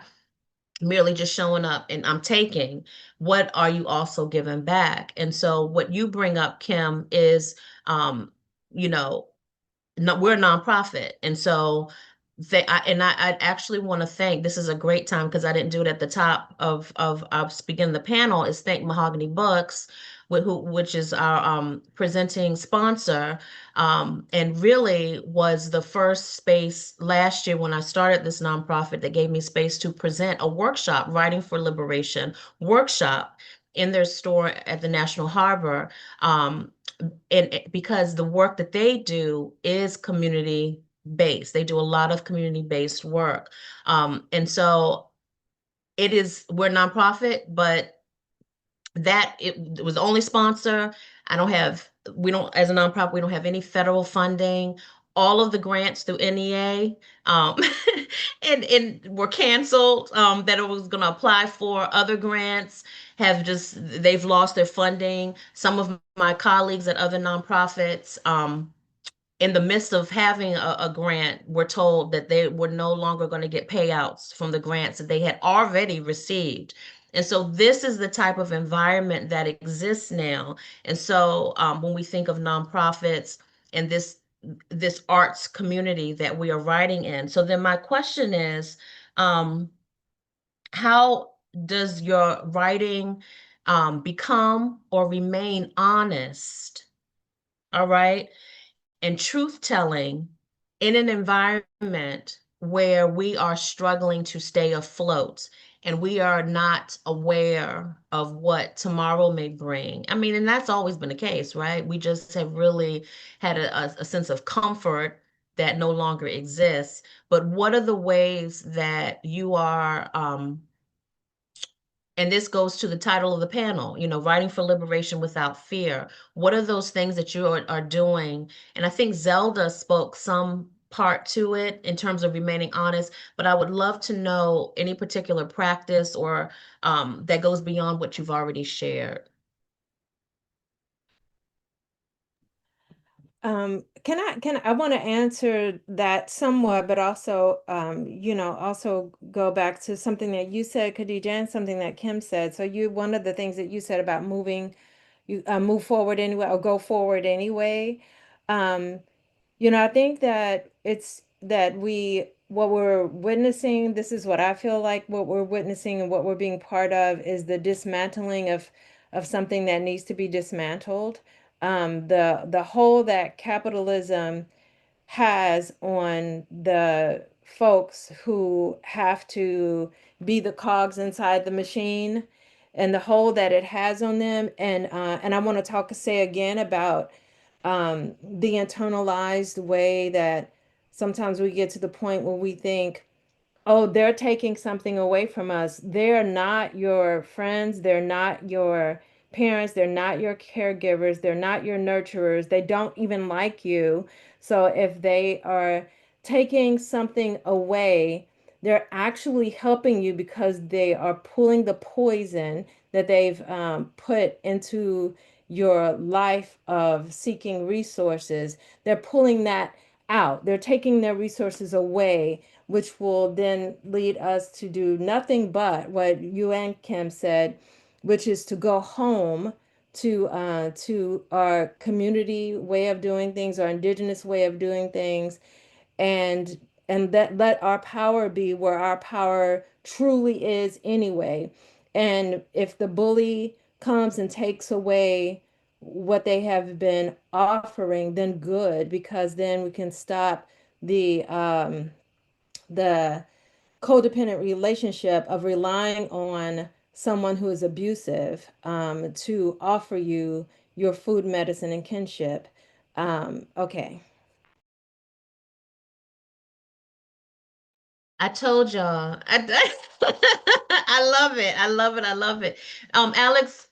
merely just showing up and I'm taking. What are you also giving back? And so what you bring up, Kim, is um, you know, no, we're a nonprofit, and so I actually want to thank. This is a great time because I didn't do it at the top of beginning the panel. Is thank Mahogany Books, which is our presenting sponsor, and really was the first space last year when I started this nonprofit that gave me space to present a workshop, Writing for Liberation workshop, in their store at the National Harbor. And because the work that they do is community based, they do a lot of community based work. And so we're nonprofit, but it was the only sponsor. We don't, as a nonprofit, we don't have any federal funding. All of the grants through NEA, um, and were canceled, that it was going to apply for. Other grants they've lost their funding. Some of my colleagues at other nonprofits, in the midst of having a grant, were told that they were no longer going to get payouts from the grants that they had already received. And so this is the type of environment that exists now. And so when we think of nonprofits and this arts community that we are writing in, so then my question is, um, how does your writing become or remain honest? All right, and truth telling in an environment where we are struggling to stay afloat and we are not aware of what tomorrow may bring. I mean, and that's always been the case, right? We just have really had a sense of comfort that no longer exists. But what are the ways that you are, and this goes to the title of the panel, writing for liberation without fear. What are those things that you are doing? And I think Zelda spoke some part to it in terms of remaining honest, but I would love to know any particular practice or that goes beyond what you've already shared. I want to answer that somewhat, but also, also go back to something that you said, Khadijah, and something that Kim said. So one of the things that you said about you move forward anyway, or go forward anyway. Um, I think that it's that what we're witnessing, this is what I feel like what we're witnessing and what we're being part of is the dismantling of something that needs to be dismantled. The hold that capitalism has on the folks who have to be the cogs inside the machine, and the hold that it has on them. And I want to say again about the internalized way that sometimes we get to the point where we think oh, they're taking something away from us. They're not your friends. They're not your parents. They're not your caregivers. They're not your nurturers. They don't even like you. So if they are taking something away, they're actually helping you because they are pulling the poison that they've put into your life of seeking resources. They're pulling that out. They're taking their resources away, which will then lead us to do nothing but what you and Kim said, which is to go home to our community way of doing things, our indigenous way of doing things, and that let our power be where our power truly is anyway. And if the bully comes and takes away what they have been offering, then good, because then we can stop the codependent relationship of relying on someone who is abusive to offer you your food, medicine, and kinship. Okay. I told y'all. I love it. I love it. I love it. Alex,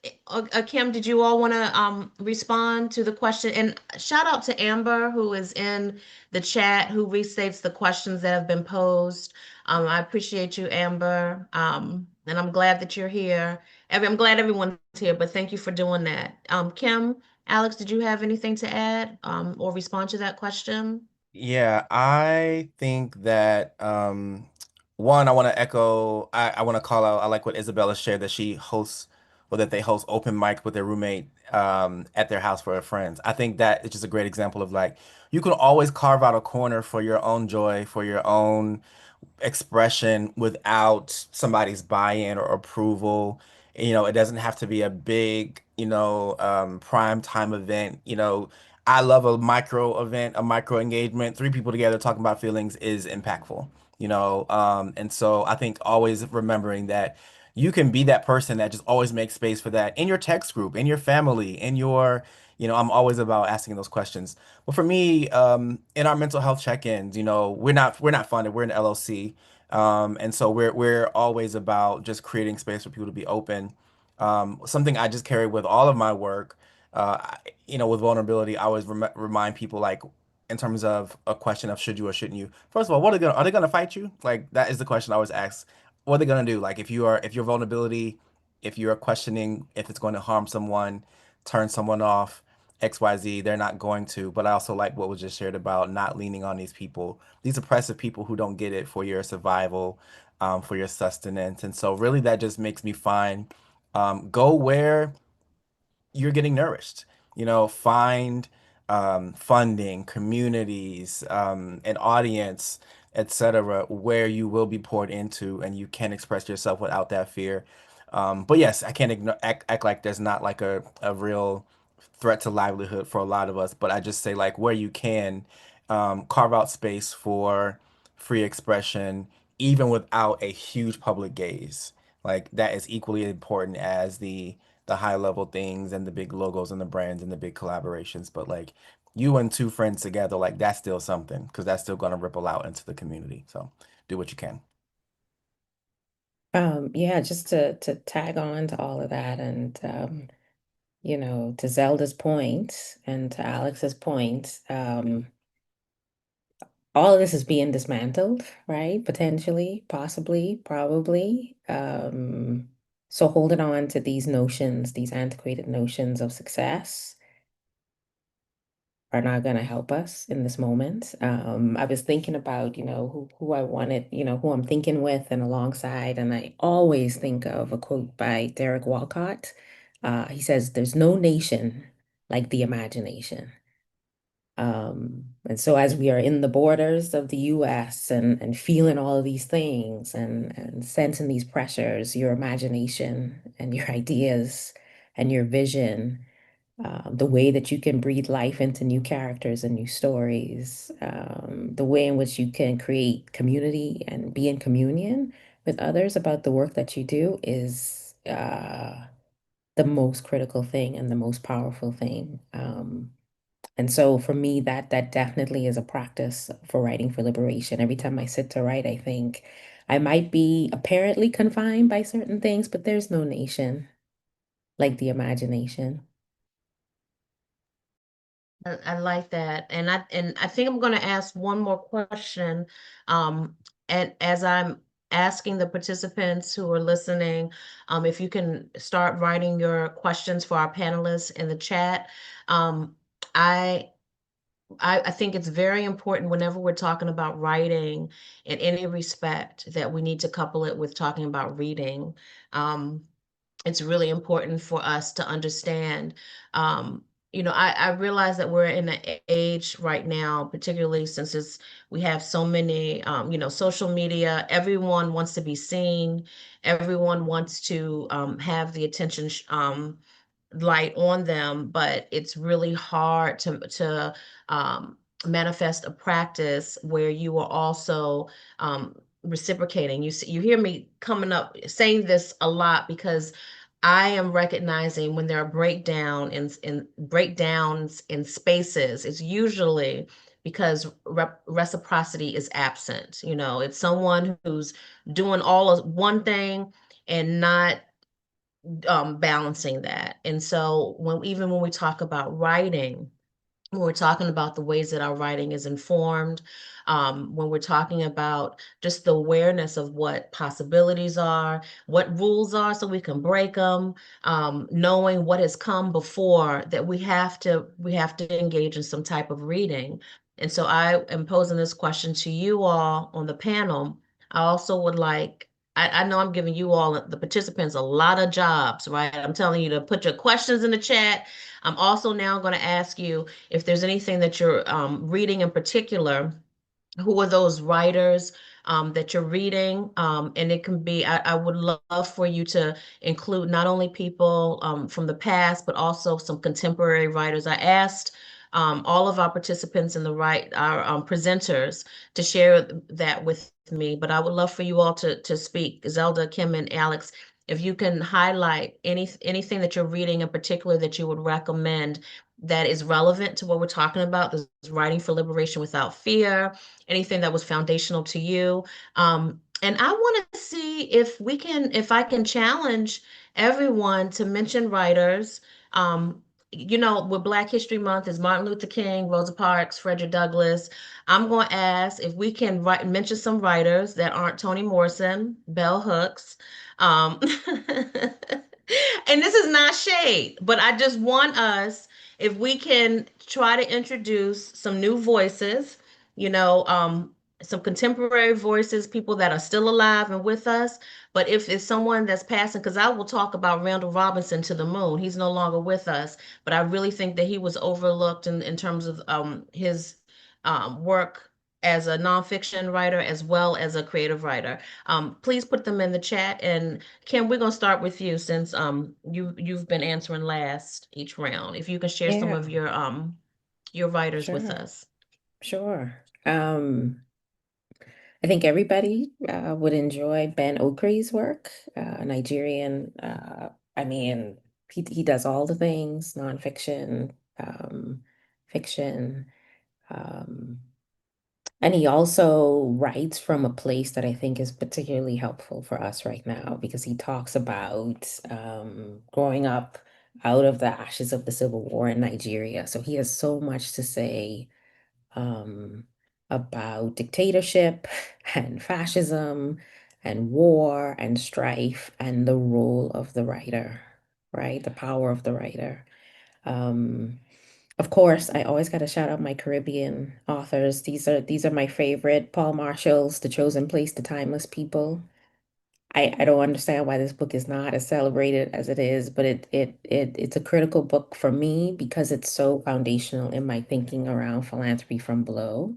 Kim, did you all want to respond to the question? And shout out to Amber, who is in the chat, who restates the questions that have been posed. I appreciate you, Amber. And I'm glad that you're here. I'm glad everyone's here, but thank you for doing that. Kim, Alex, did you have anything to add or respond to that question? Yeah, I think that one, I want to echo, I want to call out, I like what Isabella shared that she hosts or that they host open mic with their roommate at their house for their friends. I think that is just a great example of like you can always carve out a corner for your own joy, for your own expression without somebody's buy-in or approval. You know, it doesn't have to be a big, prime time event. You know, I love a micro event, a micro engagement. Three people together talking about feelings is impactful, and so I think always remembering that you can be that person that just always makes space for that in your text group, in your family, in your, I'm always about asking those questions. Well, for me, in our mental health check-ins, we're not funded. We're an LLC, and so we're always about just creating space for people to be open. Something I just carry with all of my work, with vulnerability, I always remind people like in terms of a question of should you or shouldn't you. First of all, are they gonna fight you? Like that is the question I always ask. What are they gonna do? Like if your vulnerability, if you're questioning if it's going to harm someone, turn someone off XYZ, they're not going to. But I also like what was just shared about not leaning on these people, these oppressive people who don't get it for your survival, for your sustenance. And so really that just makes me find, go where you're getting nourished. Find funding, communities, an audience, etc., where you will be poured into and you can express yourself without that fear. But yes, I can't act like there's not like a real threat to livelihood for a lot of us. But I just say like where you can carve out space for free expression, even without a huge public gaze. Like that is equally important as the high level things and the big logos and the brands and the big collaborations. But like you and two friends together, like that's still something because that's still going to ripple out into the community. So do what you can. Yeah, just to tag on to all of that and to Zelda's point and to Alex's point, all of this is being dismantled, right? Potentially, possibly, probably. So holding on to these notions, these antiquated notions of success are not going to help us in this moment. I was thinking about, who I wanted, who I'm thinking with and alongside, and I always think of a quote by Derek Walcott. He says, "There's no nation like the imagination." And so as we are in the borders of the US and feeling all of these things and sensing these pressures, your imagination and your ideas and your vision, the way that you can breathe life into new characters and new stories, the way in which you can create community and be in communion with others about the work that you do is the most critical thing and the most powerful thing. And so for me, that definitely is a practice for writing for liberation. Every time I sit to write, I think I might be apparently confined by certain things, but there's no nation like the imagination. I like that. And I think I'm going to ask one more question. And as I'm asking the participants who are listening, if you can start writing your questions for our panelists in the chat. Um, I I think it's very important whenever we're talking about writing in any respect that we need to couple it with talking about reading. Um, it's really important for us to understand. Um, I realize that we're in an age right now, particularly since we have so many, social media. Everyone wants to be seen. Everyone wants to have the attention light on them, but it's really hard to manifest a practice where you are also reciprocating. You hear me coming up saying this a lot because I am recognizing when there are breakdowns in spaces, it's usually because reciprocity is absent. It's someone who's doing all of one thing and not balancing that. And so even when we talk about writing, when we're talking about the ways that our writing is informed, when we're talking about just the awareness of what possibilities are, what rules are, so we can break them, knowing what has come before, that we have to engage in some type of reading. And so I am posing this question to you all on the panel. I also would like. I know I'm giving you all the participants a lot of jobs, right? I'm telling you to put your questions in the chat. I'm also now going to ask you if there's anything that you're reading in particular. Who are those writers that you're reading? And it can be, I would love for you to include not only people from the past, but also some contemporary writers. I asked all of our participants in our presenters to share that with me, but I would love for you all to speak. Zelda, Kim, and Alex, if you can highlight anything that you're reading in particular that you would recommend that is relevant to what we're talking about, this writing for liberation without fear, anything that was foundational to you. And I want to see if I can challenge everyone to mention writers. With Black History Month is Martin Luther King, Rosa Parks, Frederick Douglass. I'm going to ask if we can mention some writers that aren't Toni Morrison, Bell Hooks. Um, and this is not shade, but I just want us, if we can try to introduce some new voices, you know, um, some contemporary voices, people that are still alive and with us. But if it's someone that's passing, because I will talk about Randall Robinson to the moon. He's no longer with us, but I really think that he was overlooked in terms of his work as a nonfiction writer as well as a creative writer. Please put them in the chat. And Kim, we're gonna start with you since you've been answering last each round. If you can share some Yeah, of your writers with sure, us. sure. I think everybody would enjoy Ben Okri's work, Nigerian. I mean, he does all the things, nonfiction, fiction. Um, And he also writes from a place that I think is particularly helpful for us right now because he talks about growing up out of the ashes of the Civil War in Nigeria. So he has so much to say um, about dictatorship and fascism and war and strife and the role of the writer, right? The power of the writer. Um, of course, I always got to shout out my Caribbean authors. These are my favorite. Paul Marshall's The Chosen Place, The Timeless People. I don't understand why this book is not as celebrated as it is, but it's a critical book for me because it's so foundational in my thinking around philanthropy from below.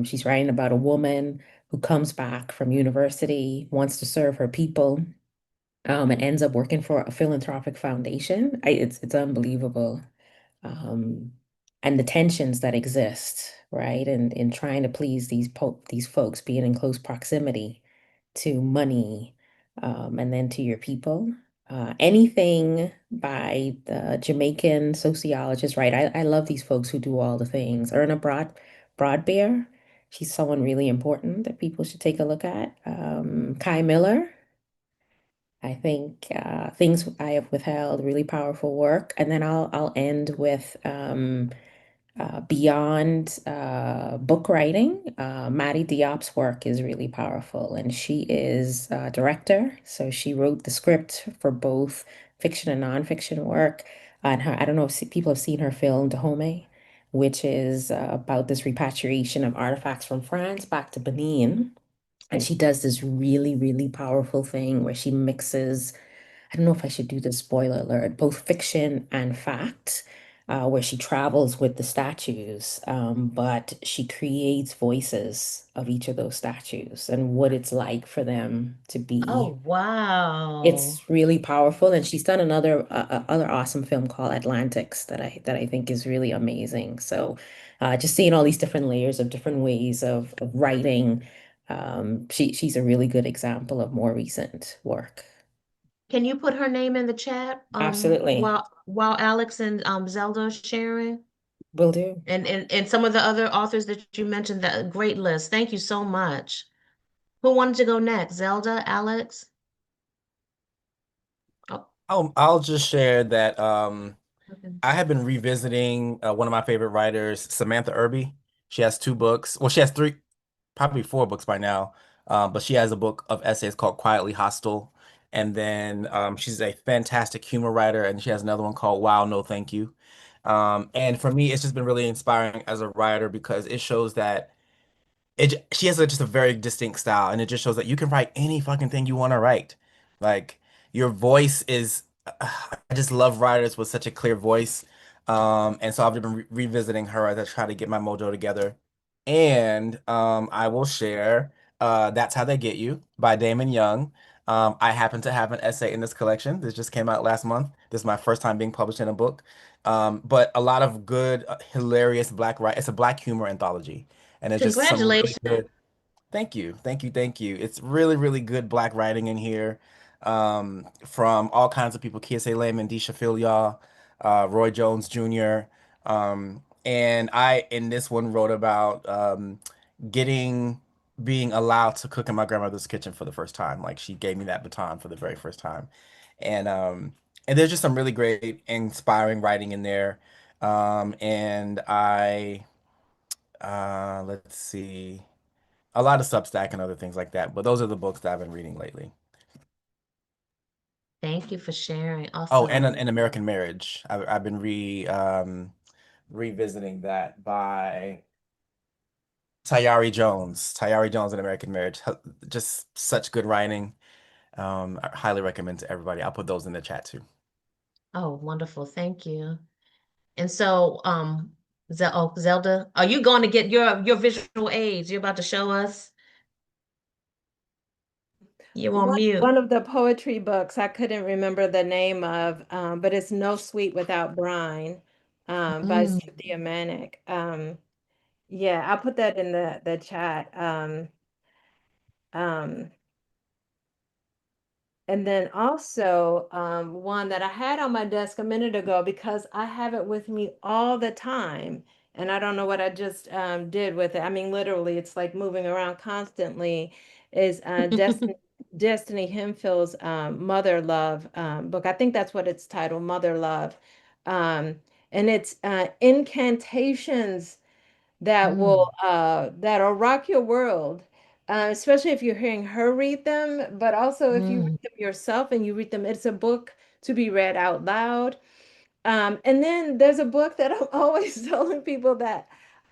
She's writing about a woman who comes back from university, wants to serve her people, and ends up working for a philanthropic foundation. It's unbelievable, um, and the tensions that exist, right? And in trying to please these folks, being in close proximity to money, and then to your people. Anything by the Jamaican sociologist, right? I love these folks who do all the things. Broadbeer, She's someone really important that people should take a look at. Kai Miller, I think Things I Have Withheld, really powerful work. And then I'll end with beyond book writing. Maddie Diop's work is really powerful, and she is a director. So she wrote the script for both fiction and nonfiction work. And her, I don't know if people have seen her film Dahomey, which is about this repatriation of artifacts from France back to Benin. And she does this really, really powerful thing where she mixes, I don't know if I should do the spoiler alert, both fiction and fact, where she travels with the statues, but she creates voices of each of those statues and what it's like for them to be. Oh, wow. It's really powerful, and she's done another other awesome film called Atlantics that I think is really amazing. So, just seeing all these different layers of different ways of writing, she's a really good example of more recent work. Can you put her name in the chat Absolutely. while Alex and Zelda are sharing? Will do. And some of the other authors that you mentioned, that great list. Thank you so much. Who wanted to go next? Zelda, Alex? Oh, I'll just share that okay. I have been revisiting one of my favorite writers, Samantha Irby. She has two books. Well, she has three, probably four books by now. But she has a book of essays called Quietly Hostile. And then she's a fantastic humor writer, and she has another one called Wow, No Thank You. And for me, it's just been really inspiring as a writer because it shows that she has just a very distinct style, and it just shows that you can write any fucking thing you want to write. Like your voice is, I just love writers with such a clear voice. And so I've been revisiting her as I try to get my mojo together. And I will share That's How They Get You by Damon Young. I happen to have an essay in this collection. This just came out last month. This is my first time being published in a book. But a lot of good, hilarious black writing. It's a black humor anthology, and it's just some really Congratulations. good. Thank you, thank you, thank you. It's really, really good black writing in here, from all kinds of people: Kiese Layman, Deisha Philyaw, Roy Jones Jr. And I, in this one, wrote about getting being allowed to cook in my grandmother's kitchen for the first time. Like she gave me that baton for the very first time, and um, and there's just some really great, inspiring writing in there. And I let's see, a lot of Substack and other things like that. But those are the books that I've been reading lately. Thank you for sharing. Oh, Awesome. An American Marriage. I've been revisiting that by Tayari Jones. Tayari Jones, An American Marriage. Just such good writing. I highly recommend to everybody. I'll put those in the chat too. Oh, wonderful. Thank you. And so, Zelda, are you going to get your visual aids? You're about to show us? You're on One mute. of the poetry books I couldn't remember the name of, but it's No Sweet Without Brine, by Mm. Cynthia Manick. Yeah, I'll put that in the chat. Um, And then also one that I had on my desk a minute ago because I have it with me all the time. And I don't know what I just did with it. I mean, literally, it's like moving around constantly. Is Destiny Hemphill's Mother Love book. I think that's what it's titled, Mother Love. Um, and it's incantations Mm. that'll rock your world, especially if you're hearing her read them, but also if you Mm. read them yourself and you read them. It's a book to be read out loud. And then there's a book that I'm always telling people that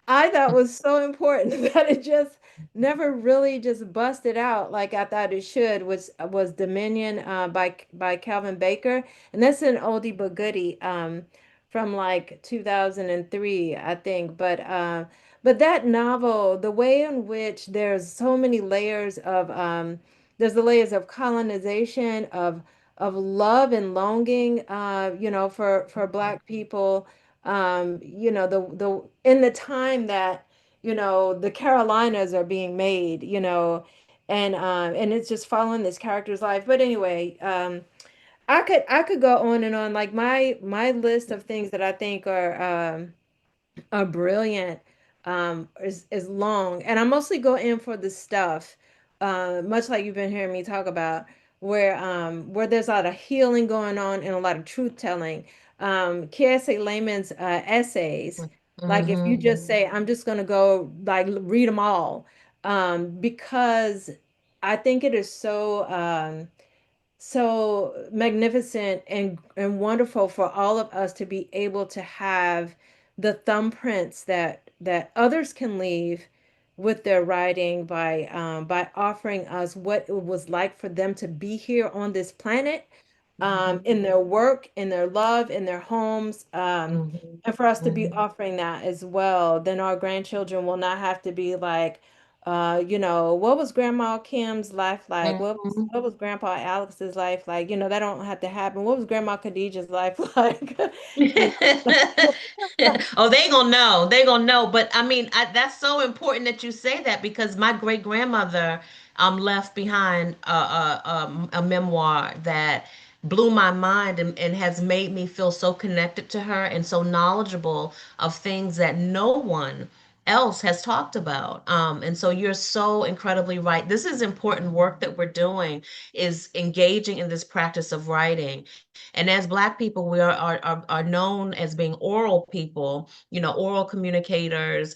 I thought was so important that it just never really just busted out like I thought it should, was Dominion by Calvin Baker. And that's an oldie but goodie from like 2003, I think. But that novel, the way in which there's so many layers of there's the layers of colonization, of love and longing, for Black people, the in the time that, the Carolinas are being made, and it's just following this character's life. But anyway, I could go on and on. Like my list of things that I think are brilliant. is long. And I mostly go in for the stuff, much like you've been hearing me talk about, where there's a lot of healing going on and a lot of truth telling. KSA Layman's essays, like if you Mm-hmm. just say, I'm just gonna go like read them all, because I think it is so magnificent and wonderful for all of us to be able to have the thumbprints that others can leave with their writing by offering us what it was like for them to be here on this planet, in their work, in their love, in their homes, Mm-hmm. and for us to be Mm-hmm. offering that as well. Then our grandchildren will not have to be like, what was Grandma Kim's life like? What was Grandpa Alex's life like? That don't have to happen. What was Grandma Khadijah's life like? You know? Oh, they gonna know. They gonna know. But I mean, that's so important that you say that because my great grandmother left behind a memoir that blew my mind and has made me feel so connected to her and so knowledgeable of things that no one else has talked about. And so you're so incredibly right. This is important work that we're doing, is engaging in this practice of writing. And as Black people, we are known as being oral people, oral communicators,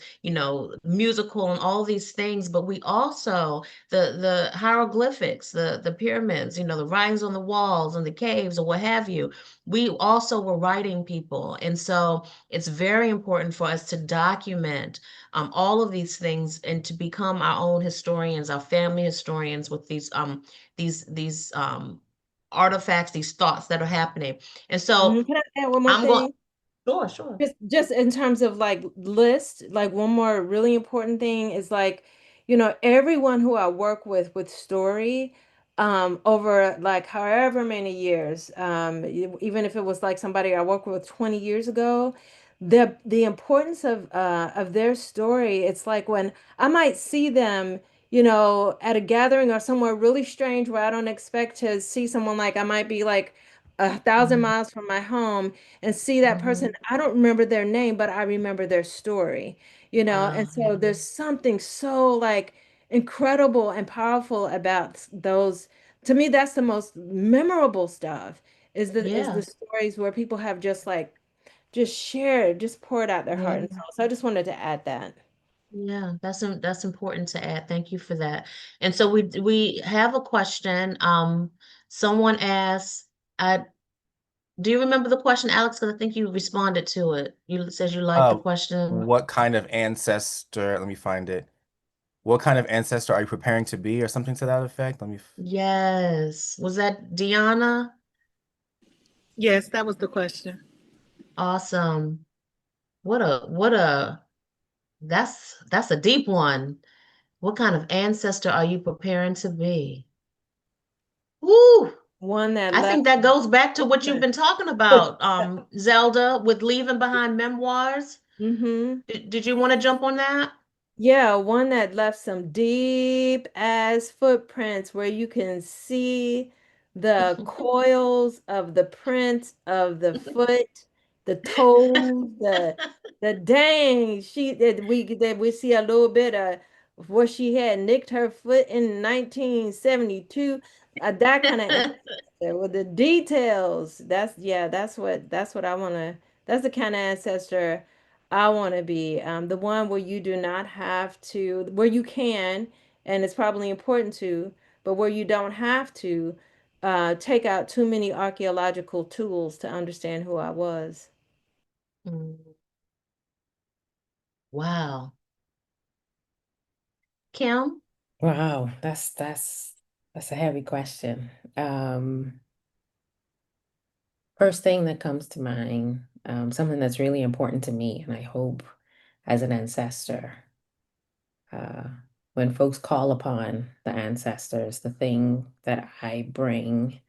musical and all these things. But we also, the hieroglyphics, the pyramids, the writings on the walls and the caves or what have you, we also were writing people. And so it's very important for us to document all of these things and to become our own historians, our family historians with these artifacts, these thoughts that are happening. And so Can I add one more I'm going, thing? sure, sure. Just in terms of like list, like one more really important thing is like, everyone who I work with story, over like however many years, even if it was like somebody I worked with 20 years ago, the importance of their story, it's like when I might see them, at a gathering or somewhere really strange where I don't expect to see someone, like I might be like 1,000 miles from my home and see that person. Mhm. I don't remember their name, but I remember their story, and Yeah, so there's something so like incredible and powerful about those. To me, that's the most memorable stuff, is the yeah, stories where people have just like just shared, just poured out their heart and yeah, soul. So I just wanted to add that. yeah. That's important to add. Thank you for that. And so we have a question. Someone asked, I do you remember the question, Alex? Because I think you responded to it. You said you liked the Oh, question. what kind of ancestor? Let me find it. What kind of ancestor are you preparing to be, or something to that effect? Yes. Was that Deanna? Yes, that was the question. Awesome. What a that's a deep one. What kind of ancestor are you preparing to be? Woo! One that I think left that goes back to what you've footprint. been talking about, Zelda, with leaving behind memoirs. Mm-hmm. Did you want to jump on that? Yeah, one that left some deep ass footprints where you can see the coils of the print of the foot, the toes, the dang, that we see a little bit of where she had nicked her foot in 1972. That kind of ancestor with the details. That's what I want to. That's the kind of ancestor I want to be, the one where you do not have to, where you can, and it's probably important to, but where you don't have to take out too many archaeological tools to understand who I was. Mm, wow. Kim? Wow, that's a heavy question. First thing that comes to mind, something that's really important to me, and I hope as an ancestor, uh, when folks call upon the ancestors, the thing that I bring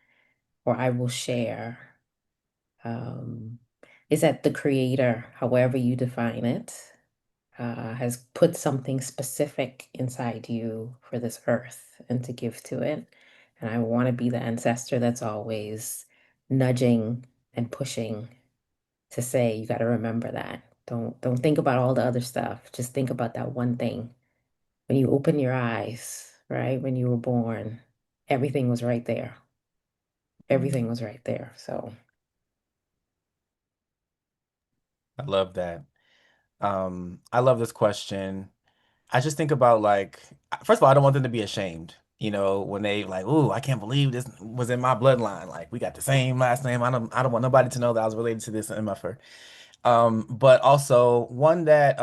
or I will share, um, is that the Creator, however you define it, has put something specific inside you for this earth and to give to it. And I want to be the ancestor that's always nudging and pushing to say, you got to remember that. Don't think about all the other stuff. Just think about that one thing. When you open your eyes, right? When you were born, everything was right there. Everything was right there. So, I love that. I love this question. I just think about like, first of all, I don't want them to be ashamed. When they like, "Ooh, I can't believe this was in my bloodline. Like, we got the same last name. I don't want nobody to know that I was related to this MFer." But also one that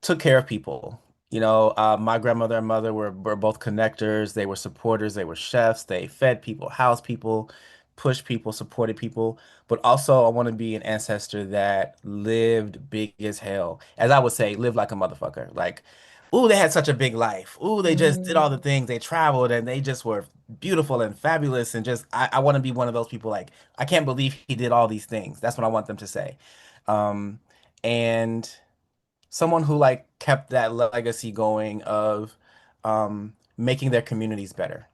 took care of people. My grandmother and mother were both connectors. They were supporters. They were chefs. They fed people, housed people, pushed people, supported people. But also, I want to be an ancestor that lived big as hell. As I would say, lived like a motherfucker. Like, ooh, they had such a big life. Ooh, they just did all the things. They traveled and they just were beautiful and fabulous. And just, I want to be one of those people like, I can't believe he did all these things. That's what I want them to say. Um, and someone who like kept that legacy going of making their communities better.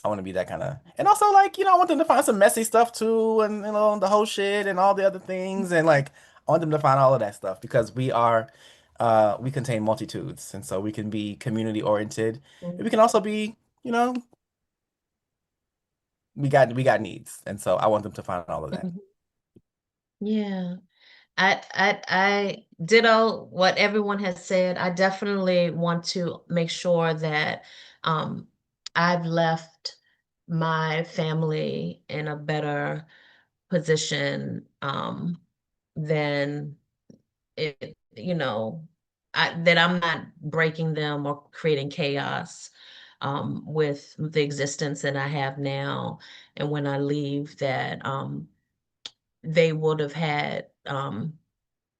I want to be that kind of, and also like, I want them to find some messy stuff too, and the whole shit and all the other things, and like I want them to find all of that stuff because we contain multitudes, and so we can be community oriented. And we can also be, you know, we got needs, and so I want them to find all of that. Yeah. I ditto what everyone has said. I definitely want to make sure that um, I've left my family in a better position than that I'm not breaking them or creating chaos with the existence that I have now. And when I leave, that they would have had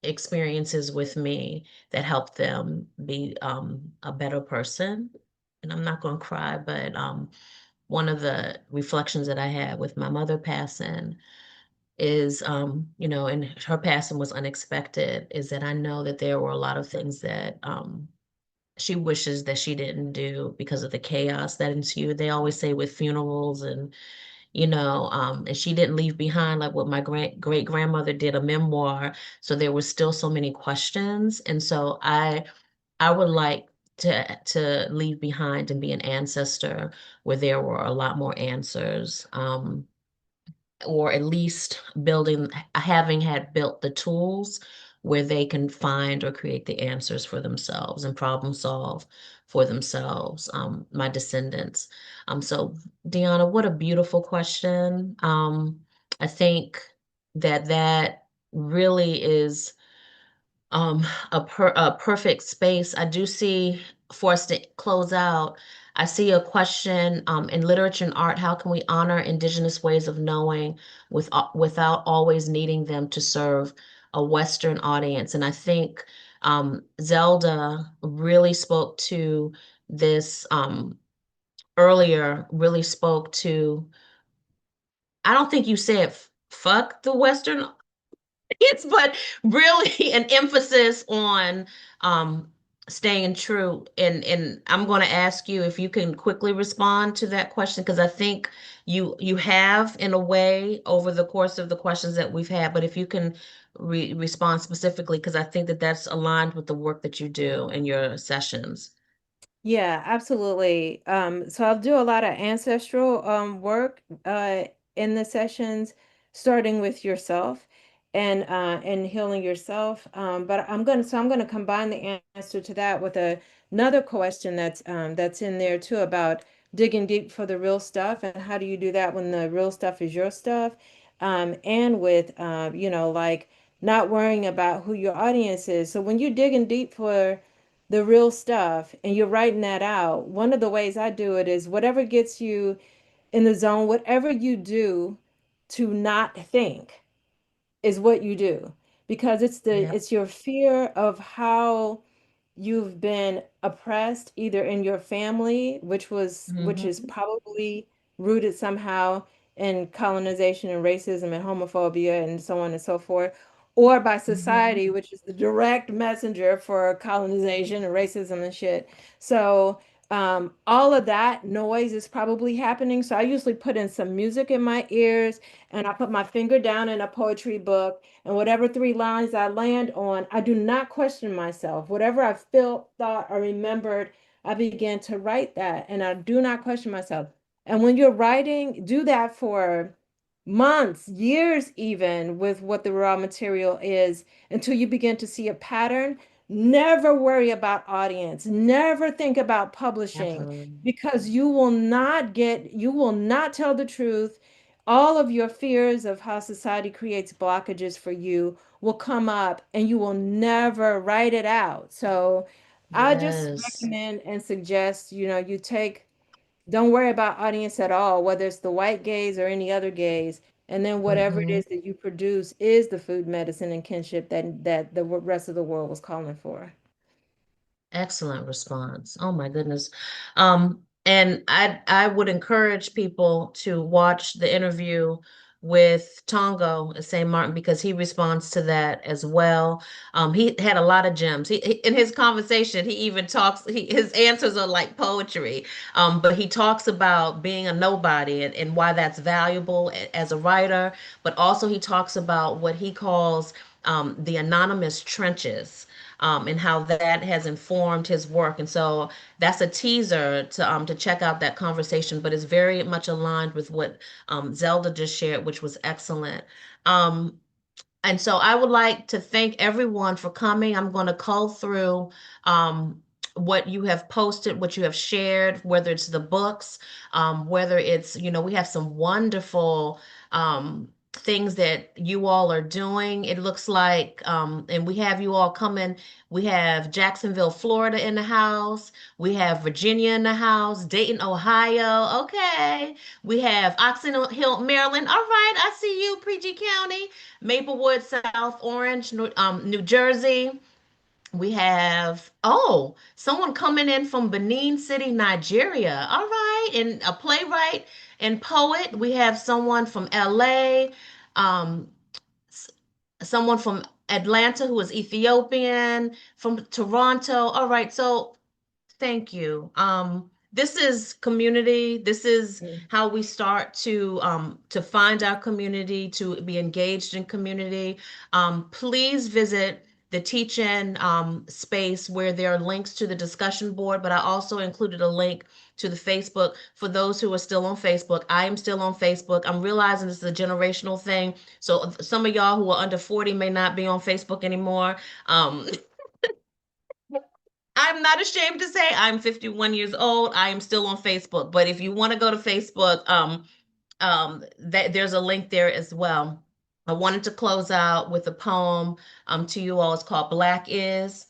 experiences with me that helped them be a better person. And I'm not going to cry, but one of the reflections that I had with my mother passing is, and her passing was unexpected, is that I know that there were a lot of things that she wishes that she didn't do because of the chaos that ensued. They always say with funerals and she didn't leave behind like what my great grandmother did, a memoir. So there were still so many questions. And so I would like to leave behind and be an ancestor where there were a lot more answers. Or at least having had built the tools where they can find or create the answers for themselves and problem solve for themselves, my descendants. So Deanna, what a beautiful question. I think that really is a perfect space. I do see, for us to close out, I see a question in literature and art, how can we honor Indigenous ways of knowing without always needing them to serve a Western audience? And I think Zelda really spoke to this earlier, really spoke to, I don't think you said fuck the Western it's but really an emphasis on um staying true, and I'm going to ask you if you can quickly respond to that question, because I think you have in a way over the course of the questions that we've had, but if you can respond specifically, because I think that that's aligned with the work that you do in your sessions. Yeah, absolutely. So I'll do a lot of ancestral work in the sessions, starting with yourself and healing yourself. But I'm gonna combine the answer to that with another question that's in there too, about digging deep for the real stuff, and how do you do that when the real stuff is your stuff, and with like not worrying about who your audience is. So when you're digging deep for the real stuff and you're writing that out, one of the ways I do it is whatever gets you in the zone, whatever you do to not think is what you do, because Yep. it's your fear of how you've been oppressed either in your family, which is Hmm. probably rooted somehow in colonization and racism and homophobia and so on and so forth, or by Hmm. society, which is the direct messenger for colonization and racism and shit. So all of that noise is probably happening. So I usually put in some music in my ears and I put my finger down in a poetry book, and whatever three lines I land on, I do not question myself. Whatever I felt, thought, or remembered, I began to write that, and I do not question myself. And when you're writing, do that for months, years, even with what the raw material is, until you begin to see a pattern. Never worry about audience. Never think about publishing, Absolutely. because you will not tell the truth. All of your fears of how society creates blockages for you will come up and you will never write it out. So I just Yes. recommend and suggest, don't worry about audience at all, whether it's the white gaze or any other gaze. And then whatever it Mhm. is that you produce is the food, medicine, and kinship that the rest of the world was calling for. Excellent response. Oh my goodness. And I would encourage people to watch the interview with Tongo at St. Martin, because he responds to that as well. He had a lot of gems. In his conversation, he even talks, his answers are like poetry. But he talks about being a nobody, and why that's valuable as a writer, but also he talks about what he calls the anonymous trenches, and how that has informed his work. And so that's a teaser to check out that conversation, but it's very much aligned with what Zelda just shared, which was excellent. Um, and so I would like to thank everyone for coming. I'm going to cull through what you have posted, what you have shared, whether it's the books, whether it's, we have some wonderful things that you all are doing. It looks like, and we have you all coming. We have Jacksonville, Florida in the house. We have Virginia in the house, Dayton, Ohio. Okay. We have Oxon Hill, Maryland. All right. I see you, PG County. Maplewood, South Orange, New Jersey. We have, someone coming in from Benin City, Nigeria. All right. And a playwright and poet. We have someone from LA, um, s- someone from Atlanta who is Ethiopian, from Toronto. All right. So thank you. This is community. This is Mm. how we start to find our community, to be engaged in community. Please visit the teach-in space where there are links to the discussion board, but I also included a link to the Facebook for those who are still on Facebook. I am still on Facebook. I'm realizing this is a generational thing. So some of y'all who are under 40 may not be on Facebook anymore. Um, I'm not ashamed to say I'm 51 years old. I am still on Facebook. But if you want to go to Facebook, there's a link there as well. I wanted to close out with a poem to you all. It's called Black Is.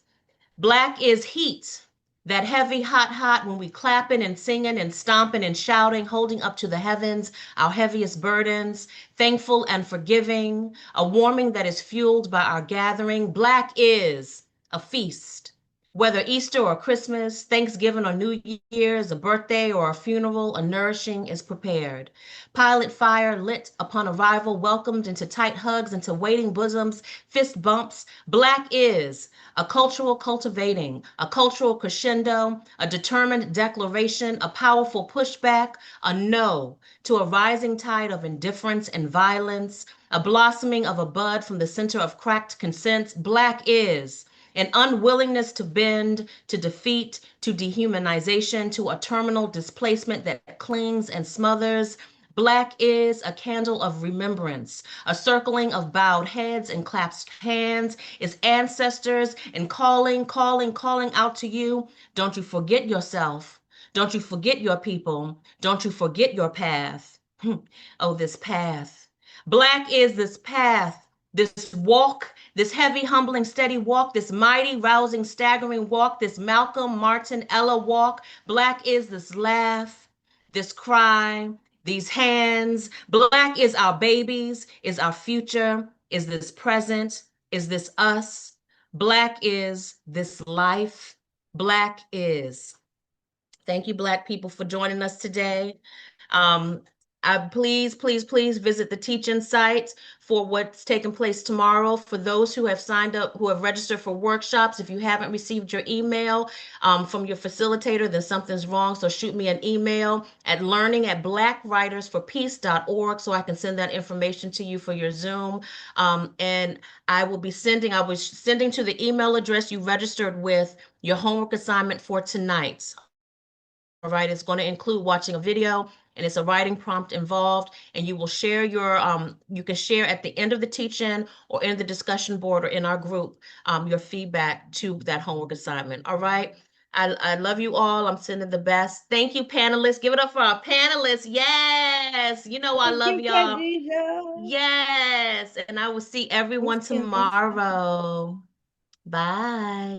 Black is heat, that heavy, hot, hot, when we clapping and singing and stomping and shouting, holding up to the heavens our heaviest burdens, thankful and forgiving, a warming that is fueled by our gathering. Black is a feast. Whether Easter or Christmas, Thanksgiving or New Year's, a birthday or a funeral, a nourishing is prepared. Pilot fire lit upon arrival, welcomed into tight hugs, into waiting bosoms, fist bumps. Black is a cultural cultivating, a cultural crescendo, a determined declaration, a powerful pushback, a no to a rising tide of indifference and violence, a blossoming of a bud from the center of cracked consent. Black is an unwillingness to bend, to defeat, to dehumanization, to a terminal displacement that clings and smothers. Black is a candle of remembrance, a circling of bowed heads and clasped hands, its ancestors, and calling, calling, calling out to you. Don't you forget yourself. Don't you forget your people. Don't you forget your path. Oh, this path. Black is this path, this walk, this heavy, humbling, steady walk, this mighty, rousing, staggering walk, this Malcolm, Martin, Ella walk. Black is this laugh, this cry, these hands. Black is our babies, is our future, is this present, is this us. Black is this life. Black is. Thank you, Black people, for joining us today. Um, Please, please, please visit the teach-in site for what's taking place tomorrow. For those who have signed up, who have registered for workshops, if you haven't received your email from your facilitator, then something's wrong. So shoot me an email at learning@blackwritersforpeace.org so I can send that information to you for your Zoom. And I was sending to the email address you registered with your homework assignment for tonight. All right, it's going to include watching a video, and it's a writing prompt involved, and you will share you can share at the end of the teach-in or in the discussion board or in our group your feedback to that homework assignment. All right. I love you all. I'm sending the best. Thank you, panelists. Give it up for our panelists. Yes. You know I Thank love you, y'all. Khadijah. Yes. And I will see everyone Thanks, Kim. Thanks. tomorrow. Bye.